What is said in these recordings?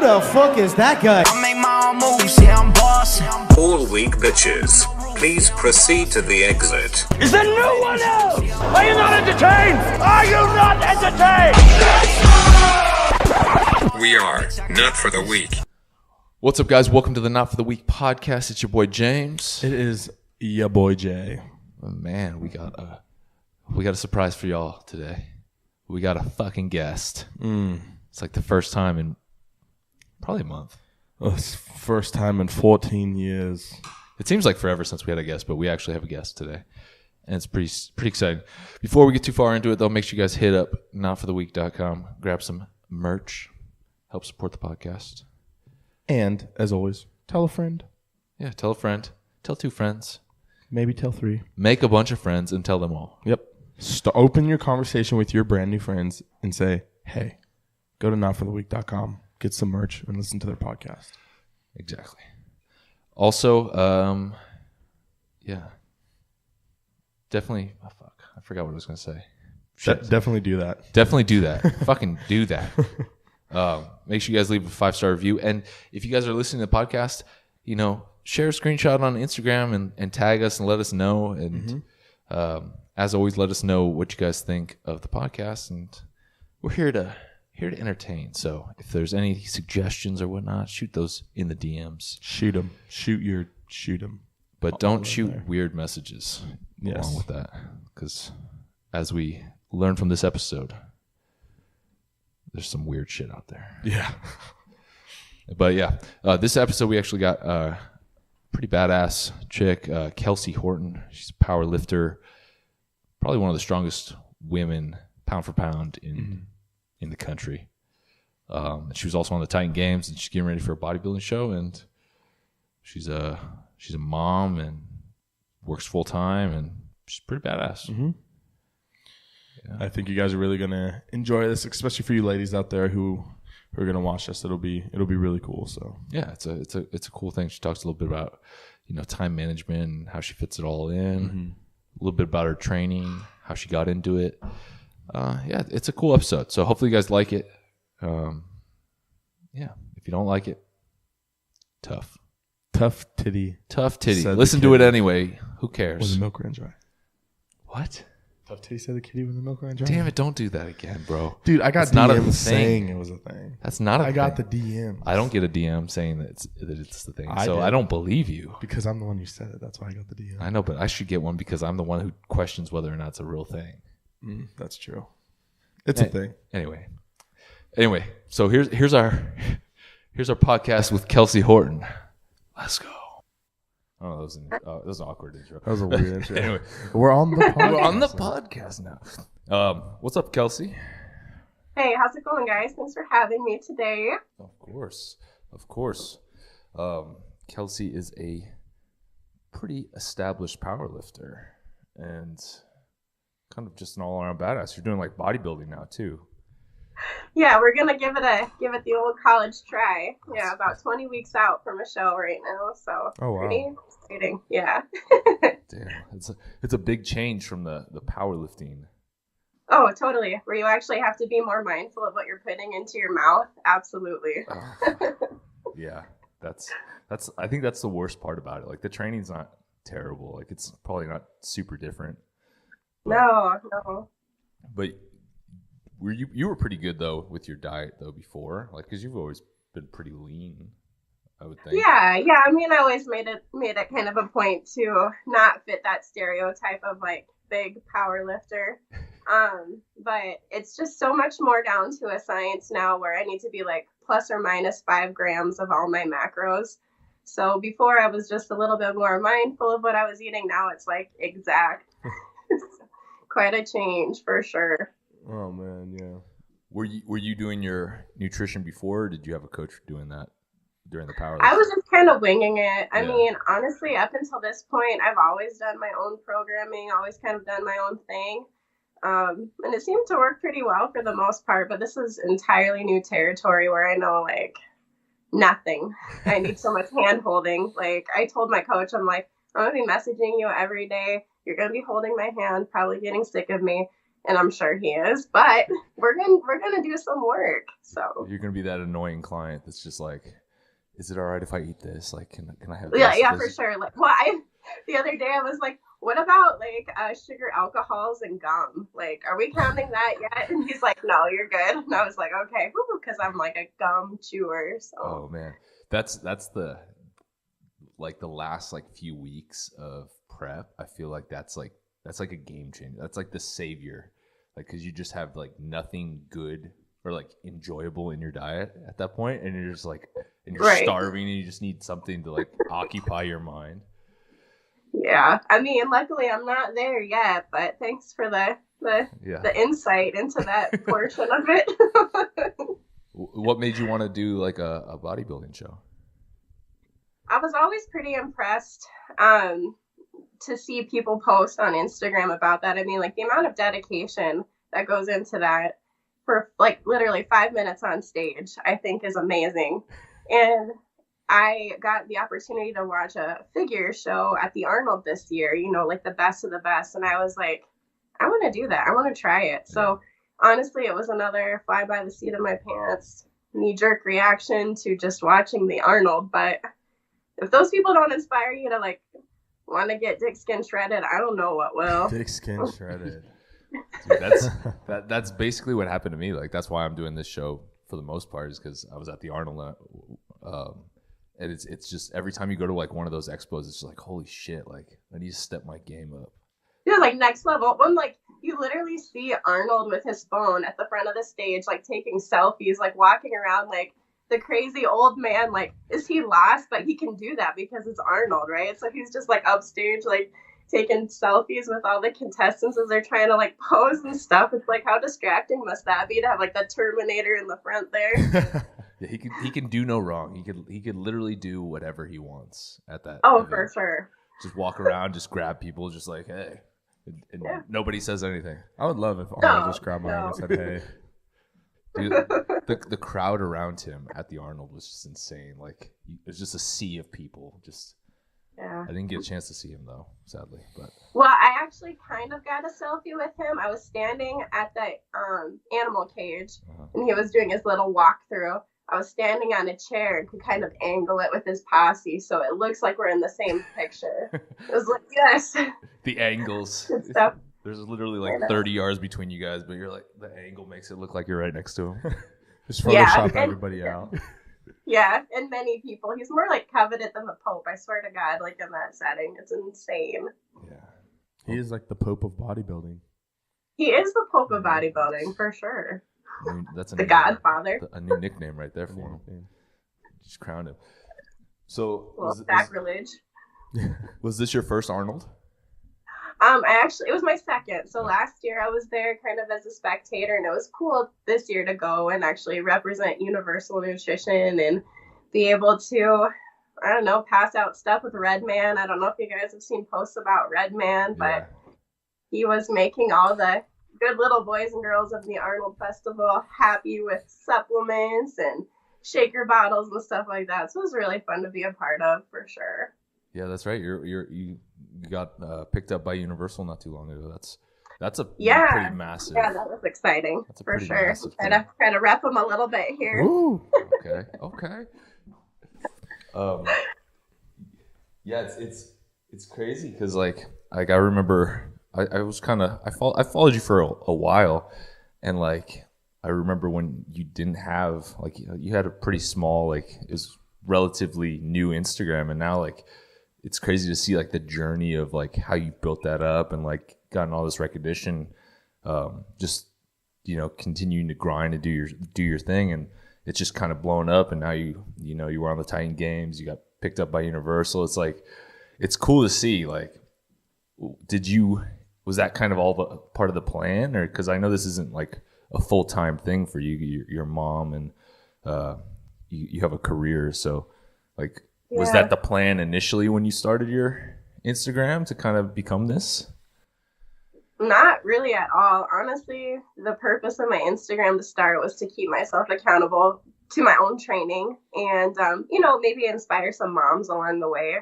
Who the fuck is that guy? I make my own moves, yeah, I'm bossing. All weak bitches, please proceed to the exit. Is there no one else? Are you not entertained? Are you not entertained? We are Not For The Weak. What's up, guys? Welcome to the Not For The Weak podcast. It's your boy James. It is your boy Jay. Oh, man, we got a surprise for y'all today. We got a fucking guest. It's like the first time in probably a month. Oh, it's first time in 14 years. It seems like forever since we had a guest, but we actually have a guest today, and it's pretty exciting. Before we get too far into it, though, make sure you guys hit up notfortheweak.com, grab some merch, help support the podcast. And, as always, tell a friend. Yeah, tell a friend. Tell two friends. Maybe tell three. Make a bunch of friends and tell them all. Yep. Open your conversation with your brand new friends and say, hey, go to notfortheweak.com, get some merch, and listen to their podcast. Exactly. Also, yeah. Definitely, I forgot what I was going to say. Definitely do that. Definitely do that. Fucking do that. Make sure you guys leave a 5-star review. And if you guys are listening to the podcast, share a screenshot on Instagram and tag us and let us know. And as always, let us know what you guys think of the podcast. And we're here to entertain. So if there's any suggestions or whatnot, shoot those in the DMs. Shoot them. Shoot them. But don't shoot weird messages Yes. along with that. Because as we learn from this episode, there's some weird shit out there. Yeah. But yeah, this episode we actually got a pretty badass chick, Kelsey Horton. She's a powerlifter, probably one of the strongest women pound for pound in the country. She was also on the Titan Games, and she's getting ready for a bodybuilding show. And she's a mom and works full time, and she's pretty badass. Mm-hmm. Yeah. I think you guys are really gonna enjoy this, especially for you ladies out there who are gonna watch this. It'll be really cool. So yeah, it's a cool thing. She talks a little bit about time management and how she fits it all in. A little bit about her training, how she got into it. Yeah, it's a cool episode. So hopefully you guys like it. Yeah, if you don't like it, tough titty. Listen to it anyway. Who cares? When the milk ran dry. What? Tough titty said the kitty when the milk ran dry. Damn it! Don't do that again, bro. Dude, I got That's not a DMs thing. saying it was a thing. That's not a thing. I got the DM. I don't get a DM saying that it's the thing. I so did. I don't believe you. Because I'm the one who said it. That's why I got the DM. I know, but I should get one because I'm the one who questions whether or not it's a real thing. That's true. It's a thing. Anyway, so here's our podcast with Kelsey Horton. Let's go. Oh, that was an awkward intro. That was a weird intro. Anyway, we're on the podcast. We're on the podcast now. What's up, Kelsey? Hey, how's it going, guys? Thanks for having me today. Of course. Kelsey is a pretty established powerlifter and kind of just an all-around badass. You're doing like bodybuilding now too. Yeah, we're gonna give it the old college try. Yeah, about 20 weeks out from a show right now, so pretty exciting. Yeah. Damn, it's a big change from the powerlifting. Oh, totally. Where you actually have to be more mindful of what you're putting into your mouth. Absolutely. Yeah, that's I think that's the worst part about it. Like the training's not terrible. Like it's probably not super different. But, no. But you were pretty good though with your diet though before, like because you've always been pretty lean, I would think. Yeah. I mean, I always made it kind of a point to not fit that stereotype of like big power lifter. But it's just so much more down to a science now where I need to be like plus or minus 5 grams of all my macros. So before I was just a little bit more mindful of what I was eating. Now it's like exact. Quite a change for sure. Oh man, yeah. Were you doing your nutrition before, or did you have a coach doing that during the powerlifting? I was just kind of winging it. I mean, honestly, up until this point, I've always done my own programming, always kind of done my own thing. And it seemed to work pretty well for the most part, but this is entirely new territory where I know like nothing. I need so much hand holding. Like I told my coach, I'm like, I'm going to be messaging you every day. You're going to be holding my hand, probably getting sick of me. and I'm sure he is. But we're gonna do some work. So You're gonna be that annoying client that's just like, is it all right if I eat this? Like, can I have yeah, this? yeah, This- for sure. Like, well, the other day I was like, what about like sugar alcohols and gum? Like, are we counting that yet? And he's like, no, you're good. And I was like, okay, because I'm like a gum chewer. So. Oh man, that's the like the last like few weeks of prep. I feel like that's like a game changer. That's like the savior, like because you just have like nothing good or like enjoyable in your diet at that point, and you're just like, and you're Right. starving, and you just need something to like occupy your mind. Yeah, I mean, luckily I'm not there yet, but thanks for the Yeah. insight into that portion of it. What made you want to do like a bodybuilding show? I was always pretty impressed to see people post on Instagram about that. I mean, like the amount of dedication that goes into that for like literally 5 minutes on stage, I think is amazing. And I got the opportunity to watch a figure show at the Arnold this year, you know, like the best of the best. And I was like, I want to do that. I want to try it. So honestly, it was another fly by the seat of my pants, knee-jerk reaction to just watching the Arnold. But if those people don't inspire you to like want to get dick skin shredded, I don't know what will. Dick skin shredded. Dude, that's basically what happened to me. Like that's why I'm doing this show for the most part, is because I was at the Arnold, and it's just every time you go to like one of those expos, it's just like, holy shit, like I need to step my game up. Yeah, like next level. When like you literally see Arnold with his phone at the front of the stage, like taking selfies, like walking around like the crazy old man. Like, is he lost? But he can do that because it's Arnold, right? So he's just like upstage, like taking selfies with all the contestants as they're trying to like pose and stuff. It's like, how distracting must that be to have like the Terminator in the front there? Yeah, he can do no wrong. He could literally do whatever he wants at that. Oh, event. for sure. Just walk around, just grab people, just like, hey, and nobody says anything. I would love if Arnold just grabbed my no. arm and said, hey. Dude, the crowd around him at the Arnold was just insane. Like it was just a sea of people. Just Yeah. I didn't get a chance to see him though, sadly. But Well, I actually kind of got a selfie with him. I was standing at the animal cage, and he was doing his little walkthrough. I was standing on a chair and could kind of angle it with his posse, so it looks like we're in the same picture. It was like, yes. the angles. Good stuff. There's literally like 30 yards between you guys, but you're like the angle makes it look like you're right next to him. Just Photoshop Yeah, and- everybody out. Yeah, and many people. He's more like coveted than the Pope, I swear to God, like in that setting. It's insane. Yeah. He is like the Pope of bodybuilding. He is the Pope of bodybuilding, for sure. That's The Godfather. a new nickname right there for him. Just crowned him. So Well, sacrilege. was this your first Arnold? It was my second. So last year I was there kind of as a spectator, and it was cool this year to go and actually represent Universal Nutrition and be able to, I don't know, pass out stuff with Redman. I don't know if you guys have seen posts about Redman, but he was making all the good little boys and girls of the Arnold Festival happy with supplements and shaker bottles and stuff like that. So it was really fun to be a part of, for sure. Yeah, that's right. You got picked up by Universal not too long ago. That's a Yeah. pretty massive. Yeah, that was exciting, That's a for pretty sure. massive Try to rep them a little bit here. Woo! Okay. Yeah, it's crazy because like I remember I was kind of I followed you for a while, and like I remember when you didn't have like you had a pretty small, like it was relatively new Instagram, and now like it's crazy to see like the journey of like how you built that up and like gotten all this recognition, just continuing to grind and do your thing, and it's just kind of blown up, and now you were on the Titan Games, you got picked up by Universal. It's like it's cool to see. Like, was that kind of all the part of the plan, or because I know this isn't like a full-time thing for you, your mom, and you have a career, so like was that the plan initially when you started your Instagram to kind of become this? Not really at all. Honestly, the purpose of my Instagram to start was to keep myself accountable to my own training and, maybe inspire some moms along the way.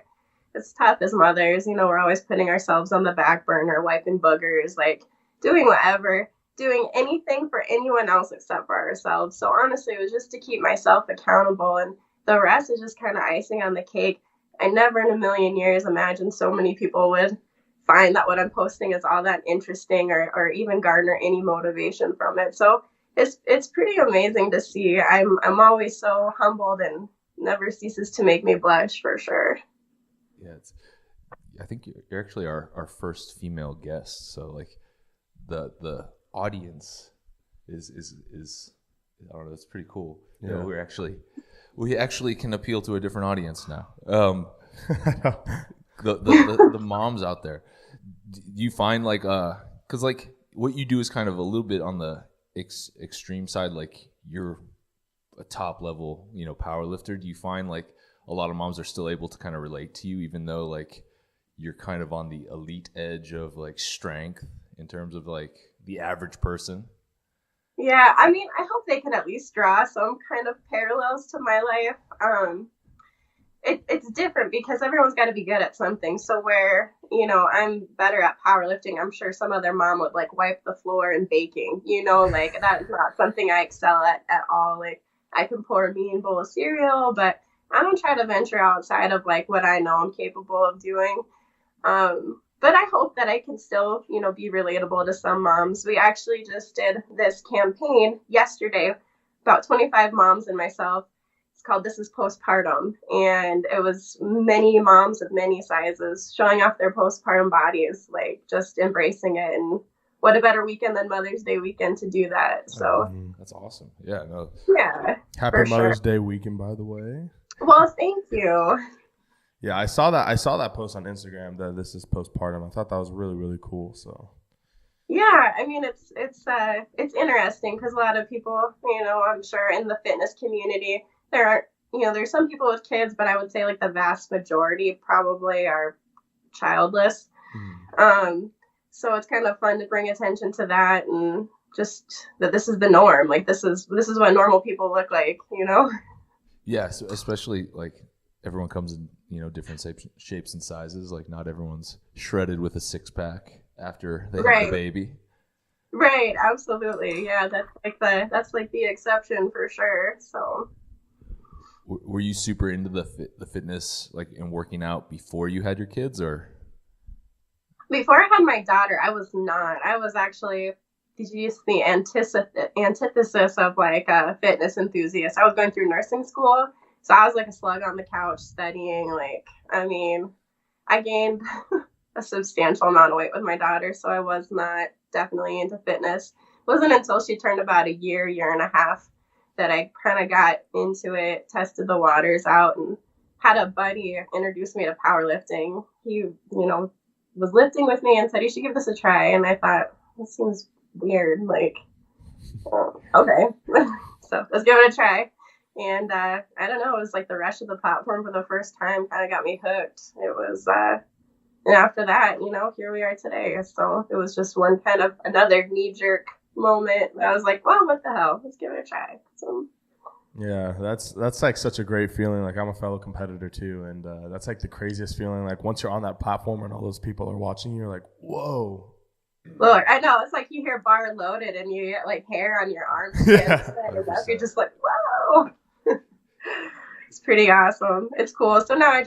It's tough as mothers, we're always putting ourselves on the back burner, wiping boogers, like doing whatever, doing anything for anyone else except for ourselves. So honestly, it was just to keep myself accountable, and the rest is just kind of icing on the cake. I never in a million years imagined so many people would find that what I'm posting is all that interesting, or even garner any motivation from it. So it's pretty amazing to see. I'm always so humbled, and never ceases to make me blush, for sure. Yeah, I think you're actually our first female guest, so like the audience is I don't know, it's pretty cool. Yeah. You know, we actually can appeal to a different audience now. The moms out there, do you find like because like what you do is kind of a little bit on the extreme side, like you're a top level, you know, power lifter. Do you find like a lot of moms are still able to kind of relate to you, even though like you're kind of on the elite edge of like strength in terms of like the average person? Yeah, I mean, I hope they can at least draw some kind of parallels to my life. It's different because everyone's got to be good at something. So where, you know, I'm better at powerlifting, I'm sure some other mom would like wipe the floor and baking, you know, like that's not something I excel at all. Like I can pour a mean bowl of cereal, but I don't try to venture outside of like what I know I'm capable of doing. But I hope that I can still, you know, be relatable to some moms. We actually just did this campaign yesterday, about 25 moms and myself. It's called This is Postpartum. And it was many moms of many sizes showing off their postpartum bodies, like just embracing it. And what a better weekend than Mother's Day weekend to do that. So that's awesome. Yeah, no. Yeah. Happy Mother's Day weekend, by the way. Well, thank you. Yeah, I saw that post on Instagram that this is postpartum. I thought that was really, really cool. So yeah, I mean it's interesting because a lot of people, you know, I'm sure in the fitness community there aren't, you know, there's some people with kids, but I would say like the vast majority probably are childless. So it's kind of fun to bring attention to that, and just that this is the norm. Like this is what normal people look like, you know. Yeah, so especially like everyone comes in, you know, different shapes and sizes. Like not everyone's shredded with a six pack after they have the baby. Right, absolutely. Yeah, that's like the exception for sure. So were you super into the fitness, like, and working out before you had your kids, or? Before I had my daughter, I was not. I was actually the antithesis of like a fitness enthusiast. I was going through nursing school, so I was like a slug on the couch studying. Like, I mean, I gained a substantial amount of weight with my daughter, so I was not definitely into fitness. It wasn't until she turned about a year and a half that I kind of got into it, tested the waters out, and had a buddy introduce me to powerlifting. He, you know, was lifting with me and said, you should give this a try. And I thought, this seems weird. Like, okay. So let's give it a try. And I don't know, it was like the rush of the platform for the first time kind of got me hooked. It was, and after that, you know, here we are today. So it was just one kind of another knee-jerk moment. I was like, well, what the hell? Let's give it a try. So yeah, that's like such a great feeling. Like I'm a fellow competitor too, and that's like the craziest feeling. Like once you're on that platform and all those people are watching you, you're like, whoa. Look, I know, it's like you hear bar loaded and you get like hair on your arms. Yeah, you're just like, whoa. It's pretty awesome. It's cool. So now I'm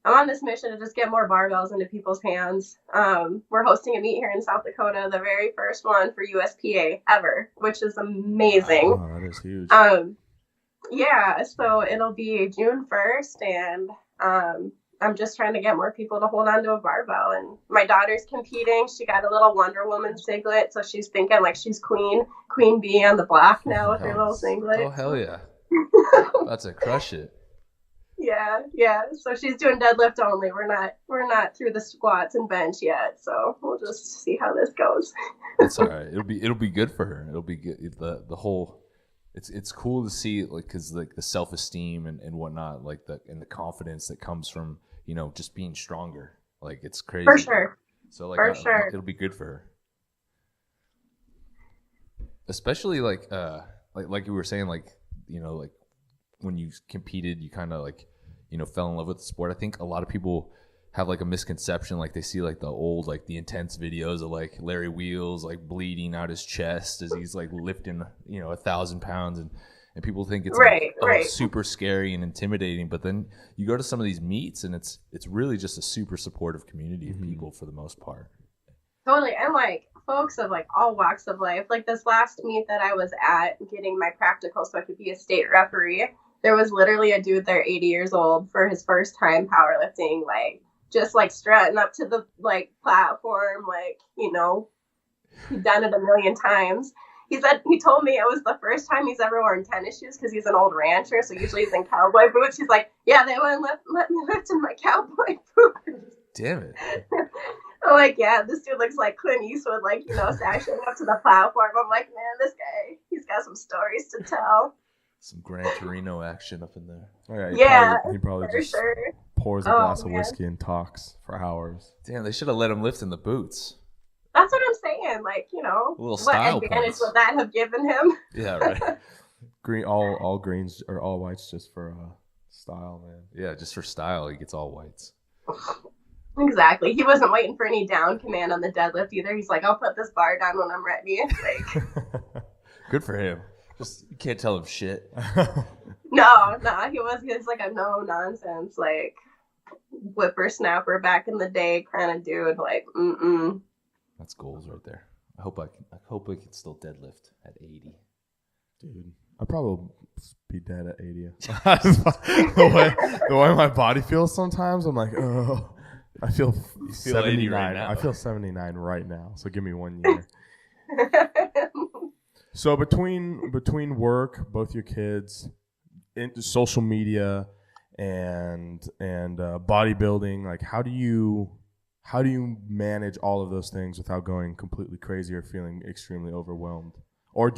on this mission to just get more barbells into people's hands. We're hosting a meet here in South Dakota, the very first one for USPA ever, which is amazing. Oh, that is huge. Yeah, so it'll be June 1st, and I'm just trying to get more people to hold on to a barbell. And my daughter's competing. She got a little Wonder Woman singlet, so she's thinking like she's Queen Bee on the block now with her little singlet. Oh, hell yeah. That's a crush it. Yeah. So she's doing deadlift only. We're not through the squats and bench yet. So we'll just see how this goes. It's all right. It'll be good for her. It'll be good. The whole. It's cool to see, like, because like the self-esteem and whatnot, like the confidence that comes from, you know, just being stronger. Like it's crazy. For sure. So like sure. It'll be good for her. Especially like you were saying, like, you know, like when you competed, you kind of like, you know, fell in love with the sport. I think a lot of people have like a misconception, like they see like the old, like the intense videos of like Larry Wheels like bleeding out his chest as he's like lifting 1,000 pounds, and people think it's like, super scary and intimidating. But then you go to some of these meets and it's really just a super supportive community of people for the most part. Totally. And like folks of like all walks of life. Like this last meet that I was at getting my practical so I could be a state referee, there was literally a dude there 80 years old for his first time powerlifting, like just like strutting up to the like platform, like, he'd done it a million times. He told me it was the first time he's ever worn tennis shoes because he's an old rancher, so usually he's in cowboy boots. He's like, yeah, they wouldn't let me lift in my cowboy boots. Damn it. I'm like, yeah, this dude looks like Clint Eastwood, like, sashing up to the platform. I'm like, man, this guy, he's got some stories to tell. Some Gran Torino action up in there. Oh, yeah, he probably just sure. pours a glass of whiskey and talks for hours. Damn, they should have let him lift in the boots. That's what I'm saying. Like, what advantage would that have given him? Yeah, right. Green, all greens or all whites just for style, man. Yeah, just for style, he gets all whites. Exactly. He wasn't waiting for any down command on the deadlift either. He's like, I'll put this bar down when I'm ready. Like, good for him. Just you can't tell him shit. No, he was like a no nonsense, like whippersnapper back in the day kind of dude. Like, That's goals right there. I hope I can still deadlift at 80. Dude, I'd probably be dead at 80. the way my body feels sometimes, I'm like, oh, I feel 79 right now. I feel 79 right now. So give me 1 year. So between work, both your kids, into social media, and bodybuilding, like how do you manage all of those things without going completely crazy or feeling extremely overwhelmed? Or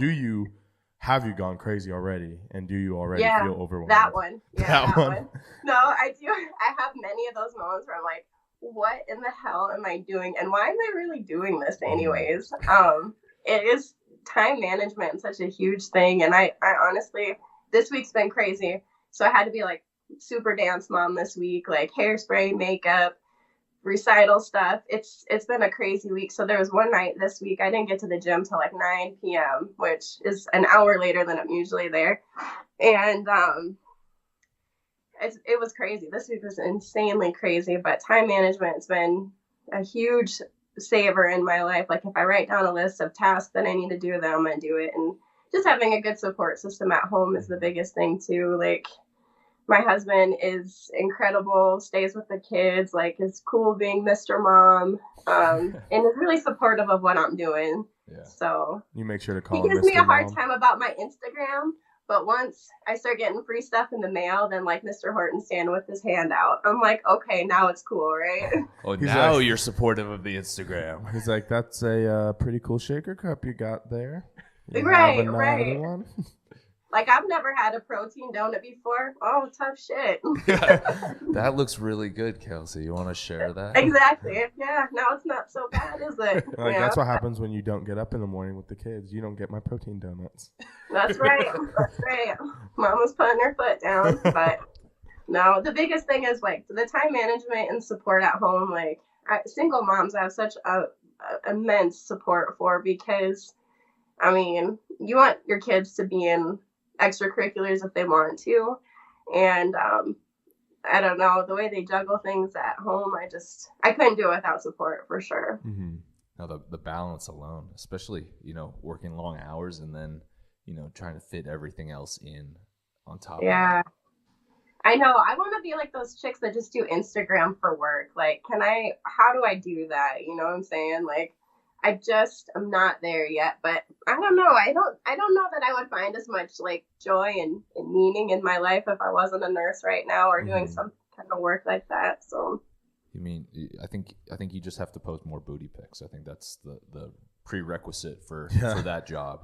have you gone crazy already, and do you already feel overwhelmed? That one. Yeah, that one. No, I do. I have many of those moments where I'm like, what in the hell am I doing? And why am I really doing this anyways? It is time management such a huge thing. And I honestly, this week's been crazy. So I had to be like super dance mom this week, like hairspray, makeup, recital stuff. It's been a crazy week. So there was one night this week I didn't get to the gym till like 9 p.m., which is an hour later than I'm usually there. And it was crazy. This week was insanely crazy, but time management's been a huge saver in my life. Like if I write down a list of tasks that I need to do, then I'm gonna do it. And just having a good support system at home is the biggest thing too. Like my husband is incredible, stays with the kids, like is cool being Mr. Mom, and is really supportive of what I'm doing. Yeah. So you make sure to call. He gives me a hard time about my Instagram, but once I start getting free stuff in the mail, then like Mr. Horton standing with his hand out, I'm like, okay, now it's cool, right? Oh, now you're supportive of the Instagram. He's like, that's a pretty cool shaker cup you got there. You right. One? Like, I've never had a protein donut before. Oh, tough shit. That looks really good, Kelsey. You want to share that? Exactly. Yeah, now it's not so bad, is it? Like, that's what happens when you don't get up in the morning with the kids. You don't get my protein donuts. That's right. That's right. Mama's putting her foot down. But, no, the biggest thing is, like, the time management and support at home. Like, single moms I have such immense support for because, I mean, you want your kids to be in extracurriculars if they want to, and I don't know, the way they juggle things at home, I couldn't do it without support for sure. Mm-hmm. Now the balance alone, especially working long hours and then trying to fit everything else in on top. Yeah, of that. I know. I want to be like those chicks that just do Instagram for work. Like, how do I do that? You know what I'm saying? Like, I just am not there yet, but I don't know. I don't know that I would find as much like joy and meaning in my life if I wasn't a nurse right now or doing some kind of work like that. So you mean, I think you just have to post more booty pics. I think that's the prerequisite for that job.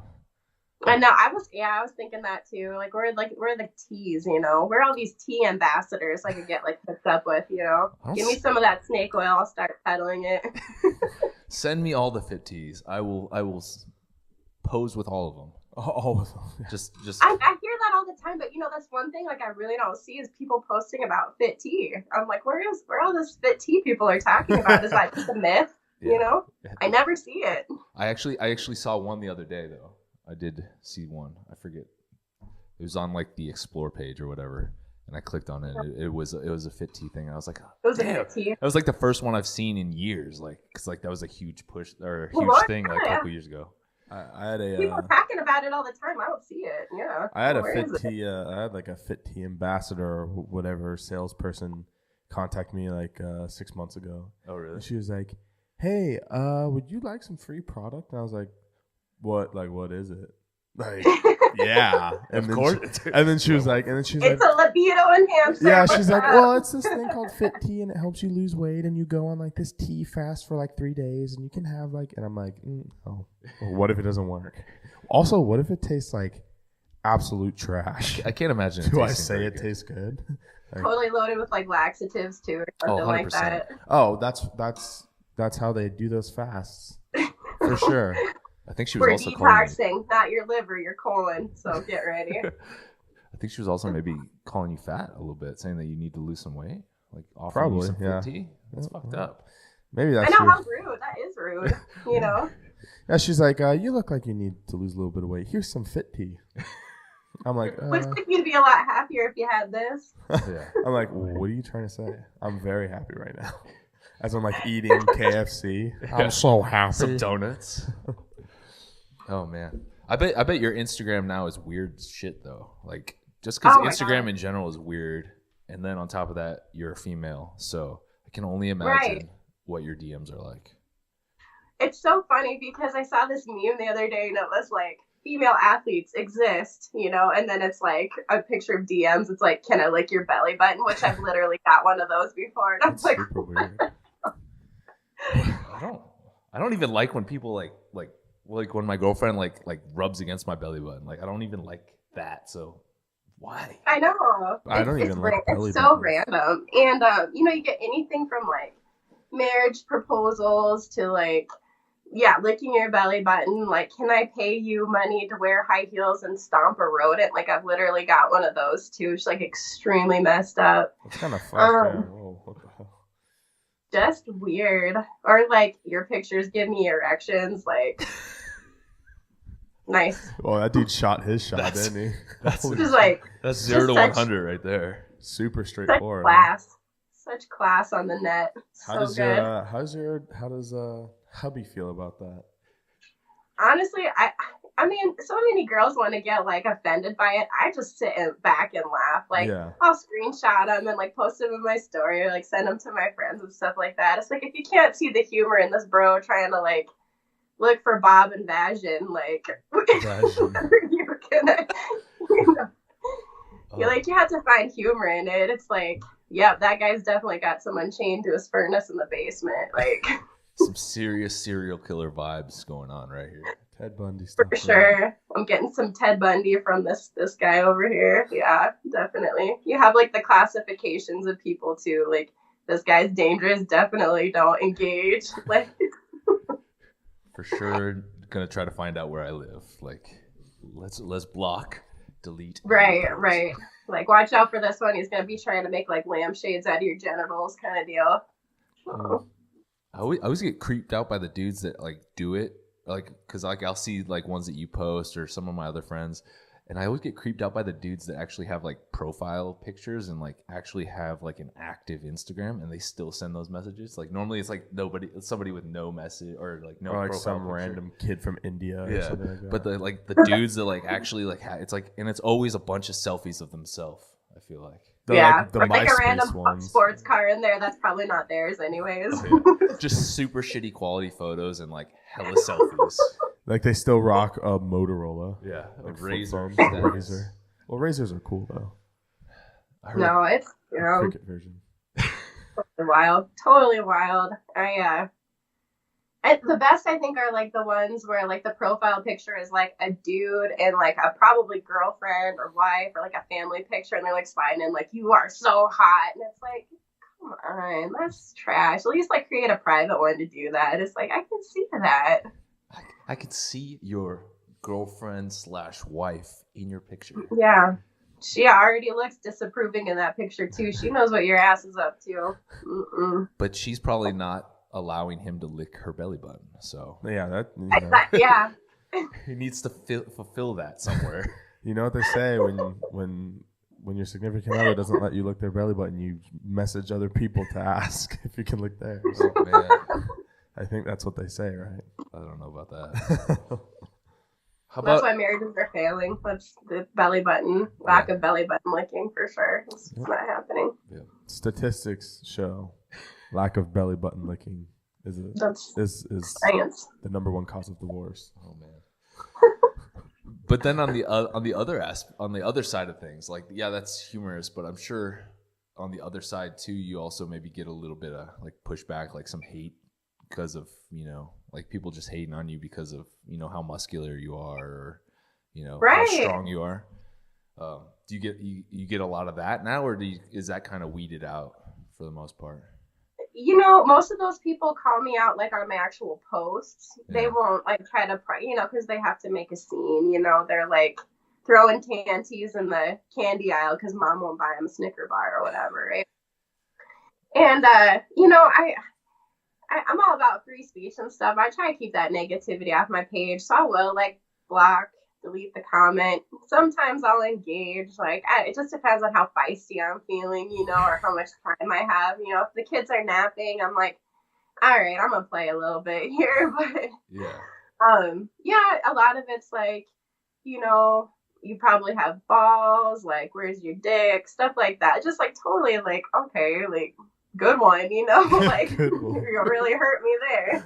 I know. I was thinking that too. Like we're the teas, we're all these tea ambassadors I could get like hooked up with, Give me some of that snake oil. I'll start peddling it. Send me all the fit teas. I will pose with all of them. All of them. Just. I hear that all the time, but that's one thing like I really don't see is people posting about fit tea. I'm like, where all this fit tea people are talking about? Is that just a myth? Yeah. I never see it. I actually saw one the other day though. I did see one. I forget. It was on like the explore page or whatever, and I clicked on it. It was a fit tea thing, and I was like, it was a fit tea. That was like the first one I've seen in years, like because like that was a huge push or a huge thing like a couple years ago. I had a people are talking about it all the time. I don't see it. Yeah. I had a fit tea. I had like a fit tea ambassador or whatever salesperson contact me like 6 months ago. Oh really? And she was like, "Hey, would you like some free product?" And I was like, "What? Like, what is it?" Like, yeah. And of course. And then she was like, it's a libido enhancer. Yeah, she's like, well, it's this thing called Fit Tea, and it helps you lose weight, and you go on like this tea fast for like 3 days, and you can have like, and I'm like, oh, well, what if it doesn't work? Also, what if it tastes like absolute trash? I can't imagine. Do I say it tastes good? Like, totally loaded with like laxatives too, or something like that. Oh, that's how they do those fasts, for sure. I think she was We're also detoxing, not your liver, your colon. So get ready. I think she was also maybe calling you fat a little bit, saying that you need to lose some weight, like offering probably you some yeah. fit tea. That's fucked up. Maybe that's. I know how rude. That is rude. Yeah, she's like, you look like you need to lose a little bit of weight. Here's some fit tea. I'm like, looks like you'd be a lot happier if you had this. Yeah. I'm like, what are you trying to say? I'm very happy right now. As I'm like eating KFC. I'm so happy. Some donuts. Oh man, I bet your Instagram now is weird shit though. Like just because Instagram in general is weird, and then on top of that, you're a female, so I can only imagine what your DMs are like. It's so funny because I saw this meme the other day, and it was like female athletes exist, and then it's like a picture of DMs. It's like, can I lick your belly button? Which I've literally got one of those before, and I'm like, super weird. I don't even like when people like when my girlfriend like rubs against my belly button. Like I don't even like that. So why? I know. I don't even like belly buttons. It's so random. And you get anything from like marriage proposals to like licking your belly button. Like, can I pay you money to wear high heels and stomp a rodent? Like I've literally got one of those too. It's like extremely messed up. It's kind of fun. Whoa, what the hell? Just weird. Or like your pictures give me erections. Like. Nice. Well, that dude shot his shot, didn't he? That's 0 to 100 right there. Super straightforward. Such class on the net. How does hubby feel about that? Honestly, I mean, so many girls want to get like offended by it. I just sit back and laugh. Like I'll screenshot them and like post them in my story or like send them to my friends and stuff like that. It's like if you can't see the humor in this bro trying to like look for Bob and Vajin, like you're gonna, you're like you have to find humor in it. It's like, that guy's definitely got someone chained to his furnace in the basement. Like some serious serial killer vibes going on right here. Ted Bundy stuff. For sure. I'm getting some Ted Bundy from this guy over here. Yeah, definitely. You have like the classifications of people too. Like this guy's dangerous. Definitely don't engage. Like. For sure, gonna try to find out where I live. Like, let's block, delete. Right. Like, watch out for this one. He's gonna be trying to make like lampshades out of your genitals, kind of deal. Oh. I always get creeped out by the dudes that like do it, like, cause like I'll see like ones that you post or some of my other friends, and I always get creeped out by the dudes that actually have like profile pictures and like actually have like an active Instagram, and they still send those messages. Like normally it's like somebody with no message or like no, or like some picture. Random kid from India. Or something like that. But the dudes that like actually like it's like, and it's always a bunch of selfies of themselves. I feel like. Like or like a random sports car in there that's probably not theirs anyways. Just super shitty quality photos and like hella selfies. Like they still rock a Motorola. Yeah, like Razor. Well, Razors are cool though. No, it's cricket version. Totally wild. The best I think are like the ones where like the profile picture is like a dude and like a probably girlfriend or wife or like a family picture, and they're like sliding in like, you are so hot, and it's like, come on, that's trash. At least like create a private one to do that. It's like I can see that. I can see your girlfriend / wife in your picture. Yeah. She already looks disapproving in that picture too. She knows what your ass is up to. Mm-mm. But she's probably not allowing him to lick her belly button. So Yeah, Yeah. he needs to fulfill that somewhere. You know what they say when your significant other doesn't let you lick their belly button, you message other people to ask if you can lick theirs. Oh, man. I think that's what they say, right? I don't know about that. How That's about why marriages are failing. That's the belly button, lack of belly button licking for sure. It's not happening. Statistics show lack of belly button licking is Science. the number one cause of divorce. Oh man. But then on the other side of things, like, yeah, that's humorous, but I'm sure on the other side too, you also maybe get a little bit of like pushback, like some hate because of, like people just hating on you because of, how muscular you are or, how strong you are. Do you get a lot of that now, or is that kind of weeded out for the most part? Most of those people call me out like on my actual posts. Yeah. They won't like try to, because they have to make a scene. They're like throwing tanties in the candy aisle because mom won't buy them a Snicker bar or whatever, right? And I'm all about free speech and stuff. I try to keep that negativity off my page, so I will like block, delete the comment. Sometimes I'll engage. Like it just depends on how feisty I'm feeling, or how much time I have. If the kids are napping, I'm like, all right, I'm gonna play a little bit here. But a lot of it's like, you probably have balls. Like, where's your dick? Stuff like that. Just like totally like, okay, like. Good one, like you really hurt me there.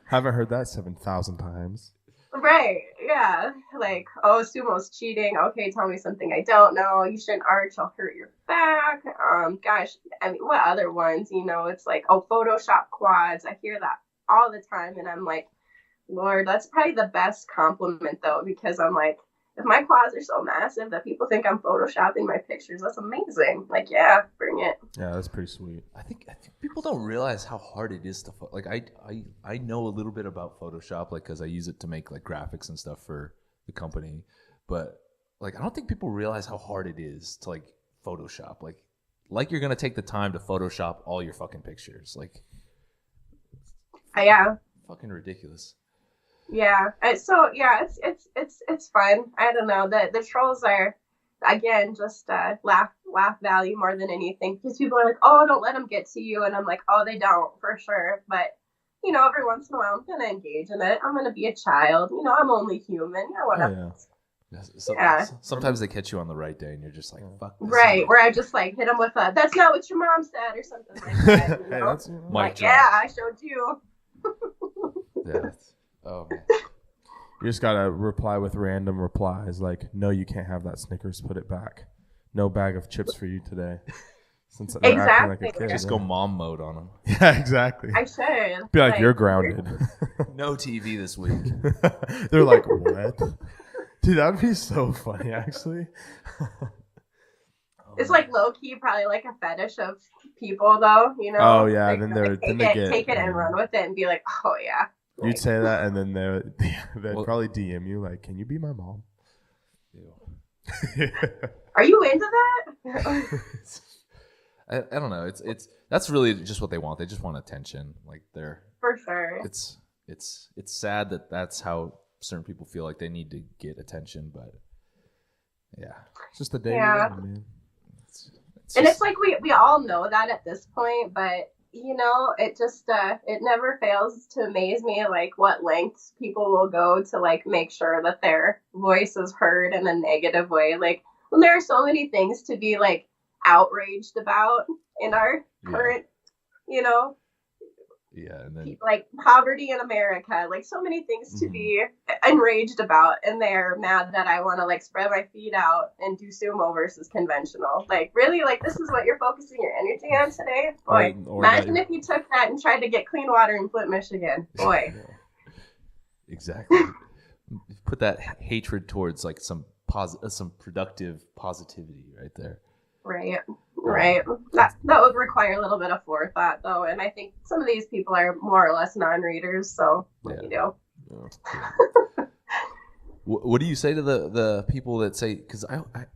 Haven't heard that 7,000 times. Right, yeah. Like, oh, sumo's cheating. Okay, tell me something I don't know. You shouldn't arch, I'll hurt your back. Gosh, I mean, what other ones? It's like, oh, Photoshop quads. I hear that all the time, and I'm like, Lord, that's probably the best compliment though, because I'm like, if my quads are so massive that people think I'm photoshopping my pictures, that's amazing. Like, yeah, bring it. Yeah, that's pretty sweet. I think people don't realize how hard it is to like. I know a little bit about Photoshop, like, because I use it to make like graphics and stuff for the company. But like, I don't think people realize how hard it is to like Photoshop. Like you're gonna take the time to Photoshop all your fucking pictures. Like, yeah, fucking ridiculous. Yeah. So yeah, it's fun. I don't know. The trolls are, again, just laugh value more than anything, because people are like, oh, don't let them get to you, and I'm like, oh, they don't for sure. But every once in a while, I'm gonna engage in it. I'm gonna be a child. I'm only human. Whatever. Oh, yeah. Sometimes they catch you on the right day, and you're just like, fuck. Right, where I just like hit them with a, that's not what your mom said, or something like that. Hey, that's like, yeah, I showed you. Yeah. Oh man. You just gotta reply with random replies like, no, you can't have that Snickers, put it back. No bag of chips for you today. Since they're acting like a kid. Just go mom mode on them. Yeah, exactly. I should. Be like, you're grounded. No TV this week. They're like, what? Dude, that'd be so funny, actually. It's like low-key probably like a fetish of people, though, Oh, yeah, like, then they take it and run with it and be like, oh, yeah. You'd say that, and then they'd probably DM you like, "Can you be my mom?" Are you into that? I don't know. It's that's really just what they want. They just want attention. Like they're for sure. It's sad that that's how certain people feel like they need to get attention, but yeah, it's just the day. Yeah. Man. It's like we all know that at this point, but. It just, it never fails to amaze me, like, what lengths people will go to, like, make sure that their voice is heard in a negative way. Like, when there are so many things to be, like, outraged about in our current, Yeah, and then like poverty in America, like so many things to be enraged about, and they're mad that I want to like spread my feet out and do sumo versus conventional. Like really, like this is what you're focusing your energy on today, boy. Imagine if you took that and tried to get clean water in Flint, Michigan, boy. Exactly. Put that hatred towards like some productive positivity right there. Right. That would require a little bit of forethought, though, and I think some of these people are more or less non-readers. So what do you do? Yeah. What do you say to the people that say, because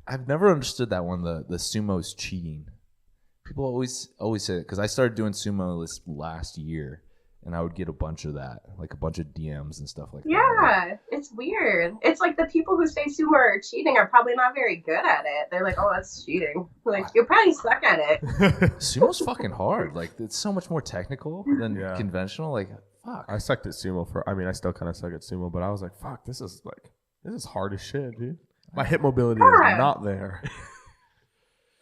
I've never understood that one, the sumo's cheating. People always say it, because I started doing sumo this last year, and I would get a bunch of that, like a bunch of DMs and stuff like that. Yeah, it's weird. It's like the people who say sumo are cheating are probably not very good at it. They're like, oh, that's cheating. Like, you probably suck at it. Sumo's fucking hard. Like, it's so much more technical than conventional. Like, fuck. I sucked at sumo I still kind of suck at sumo, but I was like, fuck, this is hard as shit, dude. My hip mobility is not there.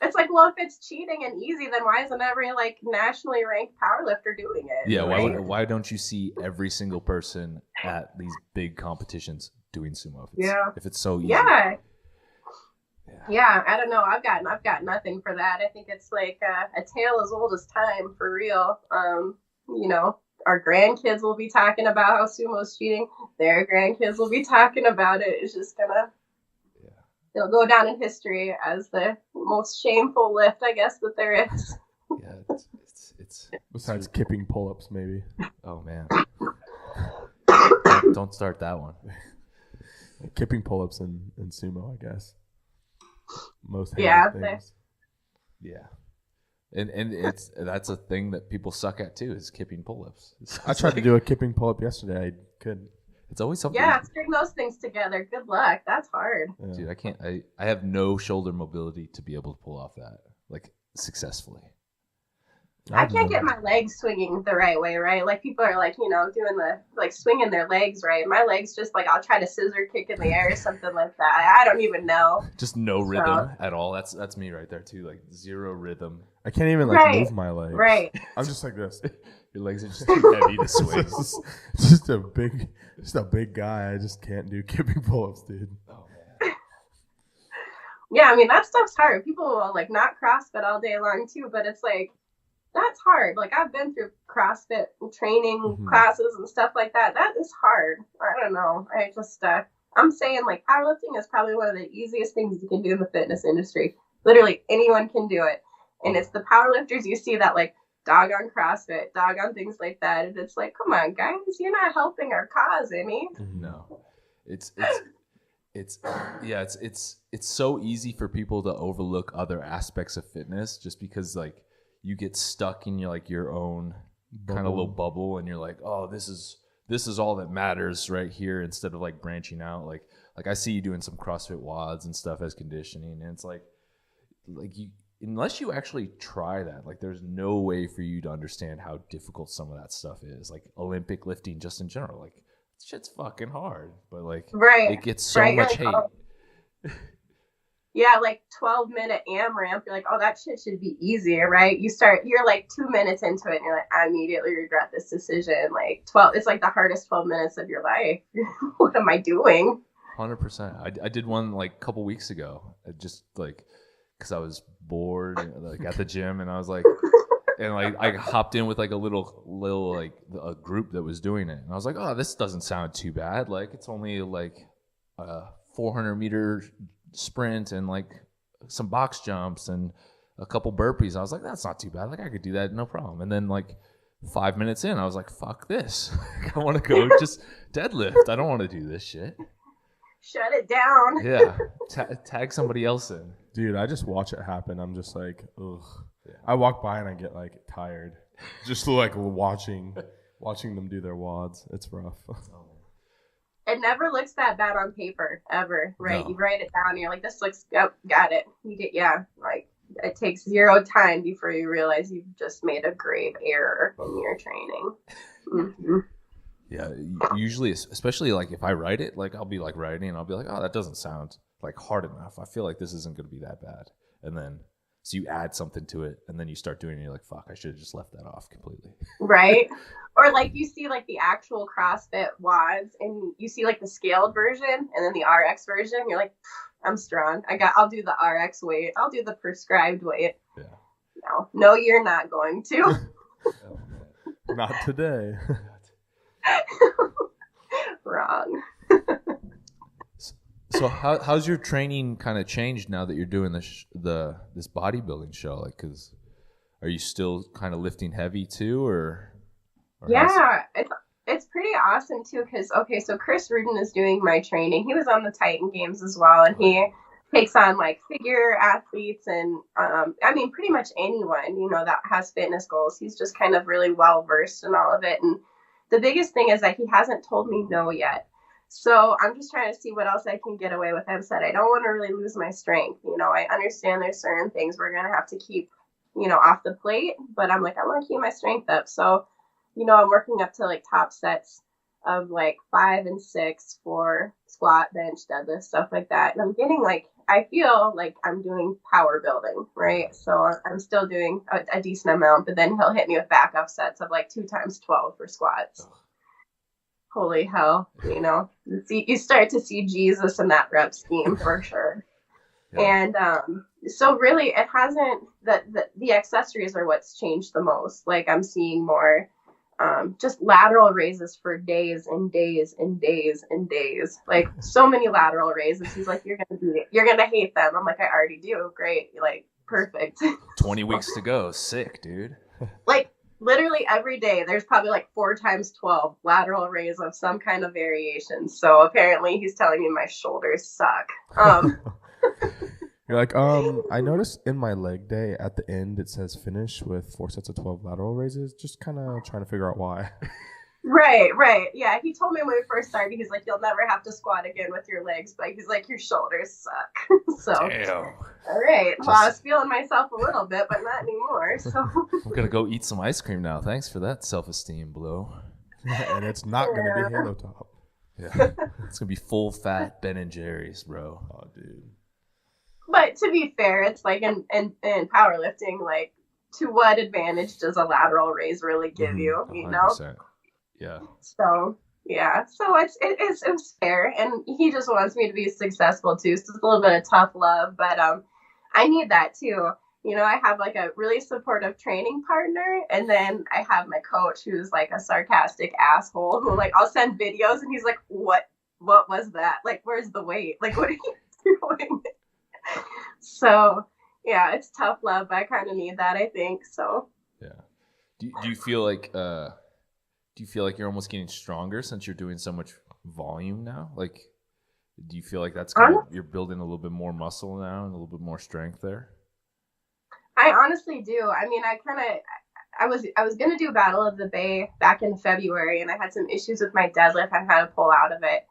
It's like, well, if it's cheating and easy, then why isn't every like nationally ranked powerlifter doing it? Yeah, right? why don't you see every single person at these big competitions doing sumo? If it's so easy. Yeah, I don't know. I've got nothing for that. I think it's like a tale as old as time, for real. You know, our grandkids will be talking about how sumo's cheating. Their grandkids will be talking about it. It's just gonna. It'll go down in history as the most shameful lift, I guess, that there is. Yeah, it's besides kipping pull-ups, maybe. Oh man, don't start that one. Kipping pull-ups in sumo, I guess. Most things. Yeah, and that's a thing that people suck at too, is kipping pull-ups. I tried to do a kipping pull-up yesterday. I couldn't. It's always something. Yeah, string those things together. Good luck. That's hard. Yeah. Dude, I can't. I have no shoulder mobility to be able to pull off that, like, successfully. I can't get my legs swinging the right way, right? Like, people are like, you know, doing the, like, swinging their legs right. My legs just, like, I'll try to scissor kick in the air or something like that. I don't even know. Just no rhythm at all. That's me right there, too. Like, zero rhythm. I can't even, like, move my legs. Right. I'm just like this. Your legs are just too heavy to swing. just a big guy. I just can't do kipping pull-ups, dude. Oh, man. Yeah, I mean, that stuff's hard. People will, like, not CrossFit all day long, too, but it's like, that's hard. Like, I've been through CrossFit training classes and stuff like that. That is hard. I don't know. I just, I'm saying, like, powerlifting is probably one of the easiest things you can do in the fitness industry. Literally, anyone can do it. And it's the powerlifters you see that, like, dog on CrossFit, dog on things like that. And it's like, come on, guys, you're not helping our cause any. No. It's so easy for people to overlook other aspects of fitness just because, like, you get stuck in your own kind of little bubble, and you're like, oh, this is all that matters right here, instead of like branching out. Like I see you doing some CrossFit WODs and stuff as conditioning, and it's like you, unless you actually try that, like, there's no way for you to understand how difficult some of that stuff is. Like Olympic lifting, just in general, like, shit's fucking hard, but like, it gets so much hate. Yeah, like 12-minute AMRAP, you're like, oh, that shit should be easier, right? You're like 2 minutes into it, and you're like, I immediately regret this decision. Like, it's like the hardest 12 minutes of your life. What am I doing? 100%. I did one like a couple weeks ago. I just like, because I was bored, like at the gym, and I was like, and like I hopped in with like a little like a group that was doing it, and I was like, oh, this doesn't sound too bad. Like, it's only like a 400-meter sprint and like some box jumps and a couple burpees. I was like, that's not too bad. Like, I could do that, no problem. And then like 5 minutes in, I was like, fuck this. I want to go just deadlift. I don't want to do this shit. Shut it down. Yeah. Tag somebody else in. Dude, I just watch it happen. I'm just like, ugh. Yeah. I walk by and I get like tired. Just like watching them do their WODs. It's rough. It never looks that bad on paper, ever, right? No. You write it down, and you're like, this looks, yep, got it. Like, it takes zero time before you realize you've just made a grave error in your training. Mm-hmm. Yeah, usually, especially like if I write it, like I'll be like writing, and I'll be like, oh, that doesn't sound like hard enough. I feel like this isn't going to be that bad. And then, so you add something to it, and then you start doing it, and you're like, fuck, I should have just left that off completely. Right? Or like you see like the actual CrossFit WODs, and you see like the scaled version and then the RX version. You're like, I'm strong. I'll do the RX weight. I'll do the prescribed weight. Yeah. No, you're not going to. Not today. Wrong. So how's your training kind of changed now that you're doing this bodybuilding show? Like, cause are you still kind of lifting heavy too, or yeah, it's pretty awesome too, because okay, so Chris Rudin is doing my training. He was on the Titan Games as well, and he takes on like figure athletes and I mean pretty much anyone, you know, that has fitness goals. He's just kind of really well versed in all of it. And the biggest thing is that he hasn't told me no yet. So I'm just trying to see what else I can get away with. I've said I don't want to really lose my strength. You know, I understand there's certain things we're gonna have to keep, you know, off the plate, but I'm like, I want to keep my strength up. So, you know, I'm working up to like top sets of like 5 and 6 for squat, bench, deadlift, stuff like that. And I'm getting like, I feel like I'm doing power building, right? So I'm still doing a decent amount, but then he'll hit me with backup sets of like 2 times 12 for squats. Holy hell, you know, you start to see Jesus in that rep scheme for sure. Yeah. And so really it hasn't, the accessories are what's changed the most. Like I'm seeing more just lateral raises for days and days and days and days. Like so many lateral raises. He's like, you're gonna hate them. I'm like, I already do. Great. Like perfect. 20 weeks to go. Sick, dude. Like literally every day there's probably like 4 times 12 lateral raise of some kind of variation. So apparently he's telling me my shoulders suck. You're like, I noticed in my leg day at the end it says finish with 4 sets of 12 lateral raises. Just kind of trying to figure out why. Right. Yeah, he told me when we first started, he's like, you'll never have to squat again with your legs, but he's like, your shoulders suck. So, damn. All right. Well, I was feeling myself a little bit, but not anymore. So I'm gonna go eat some ice cream now. Thanks for that self-esteem blow. And it's not gonna be Halo Top. Yeah, it's gonna be full fat Ben and Jerry's, bro. Oh, dude. But to be fair, it's like in powerlifting, like to what advantage does a lateral raise really give you? You 100%. know? Yeah. So yeah, so it's fair, and he just wants me to be successful too. So it's a little bit of tough love, but I need that too. You know, I have like a really supportive training partner, and then I have my coach who's like a sarcastic asshole who like I'll send videos and he's like, what was that? Like, where's the weight? Like, what are you doing? So yeah, it's tough love, but I kind of need that, I think. So yeah. Do you feel like you're almost getting stronger since you're doing so much volume now? Like, do you feel like that's kind of, you're building a little bit more muscle now and a little bit more strength there? I honestly do. I mean, I was gonna do Battle of the Bay back in February, and I had some issues with my deadlift. I had to pull out of it.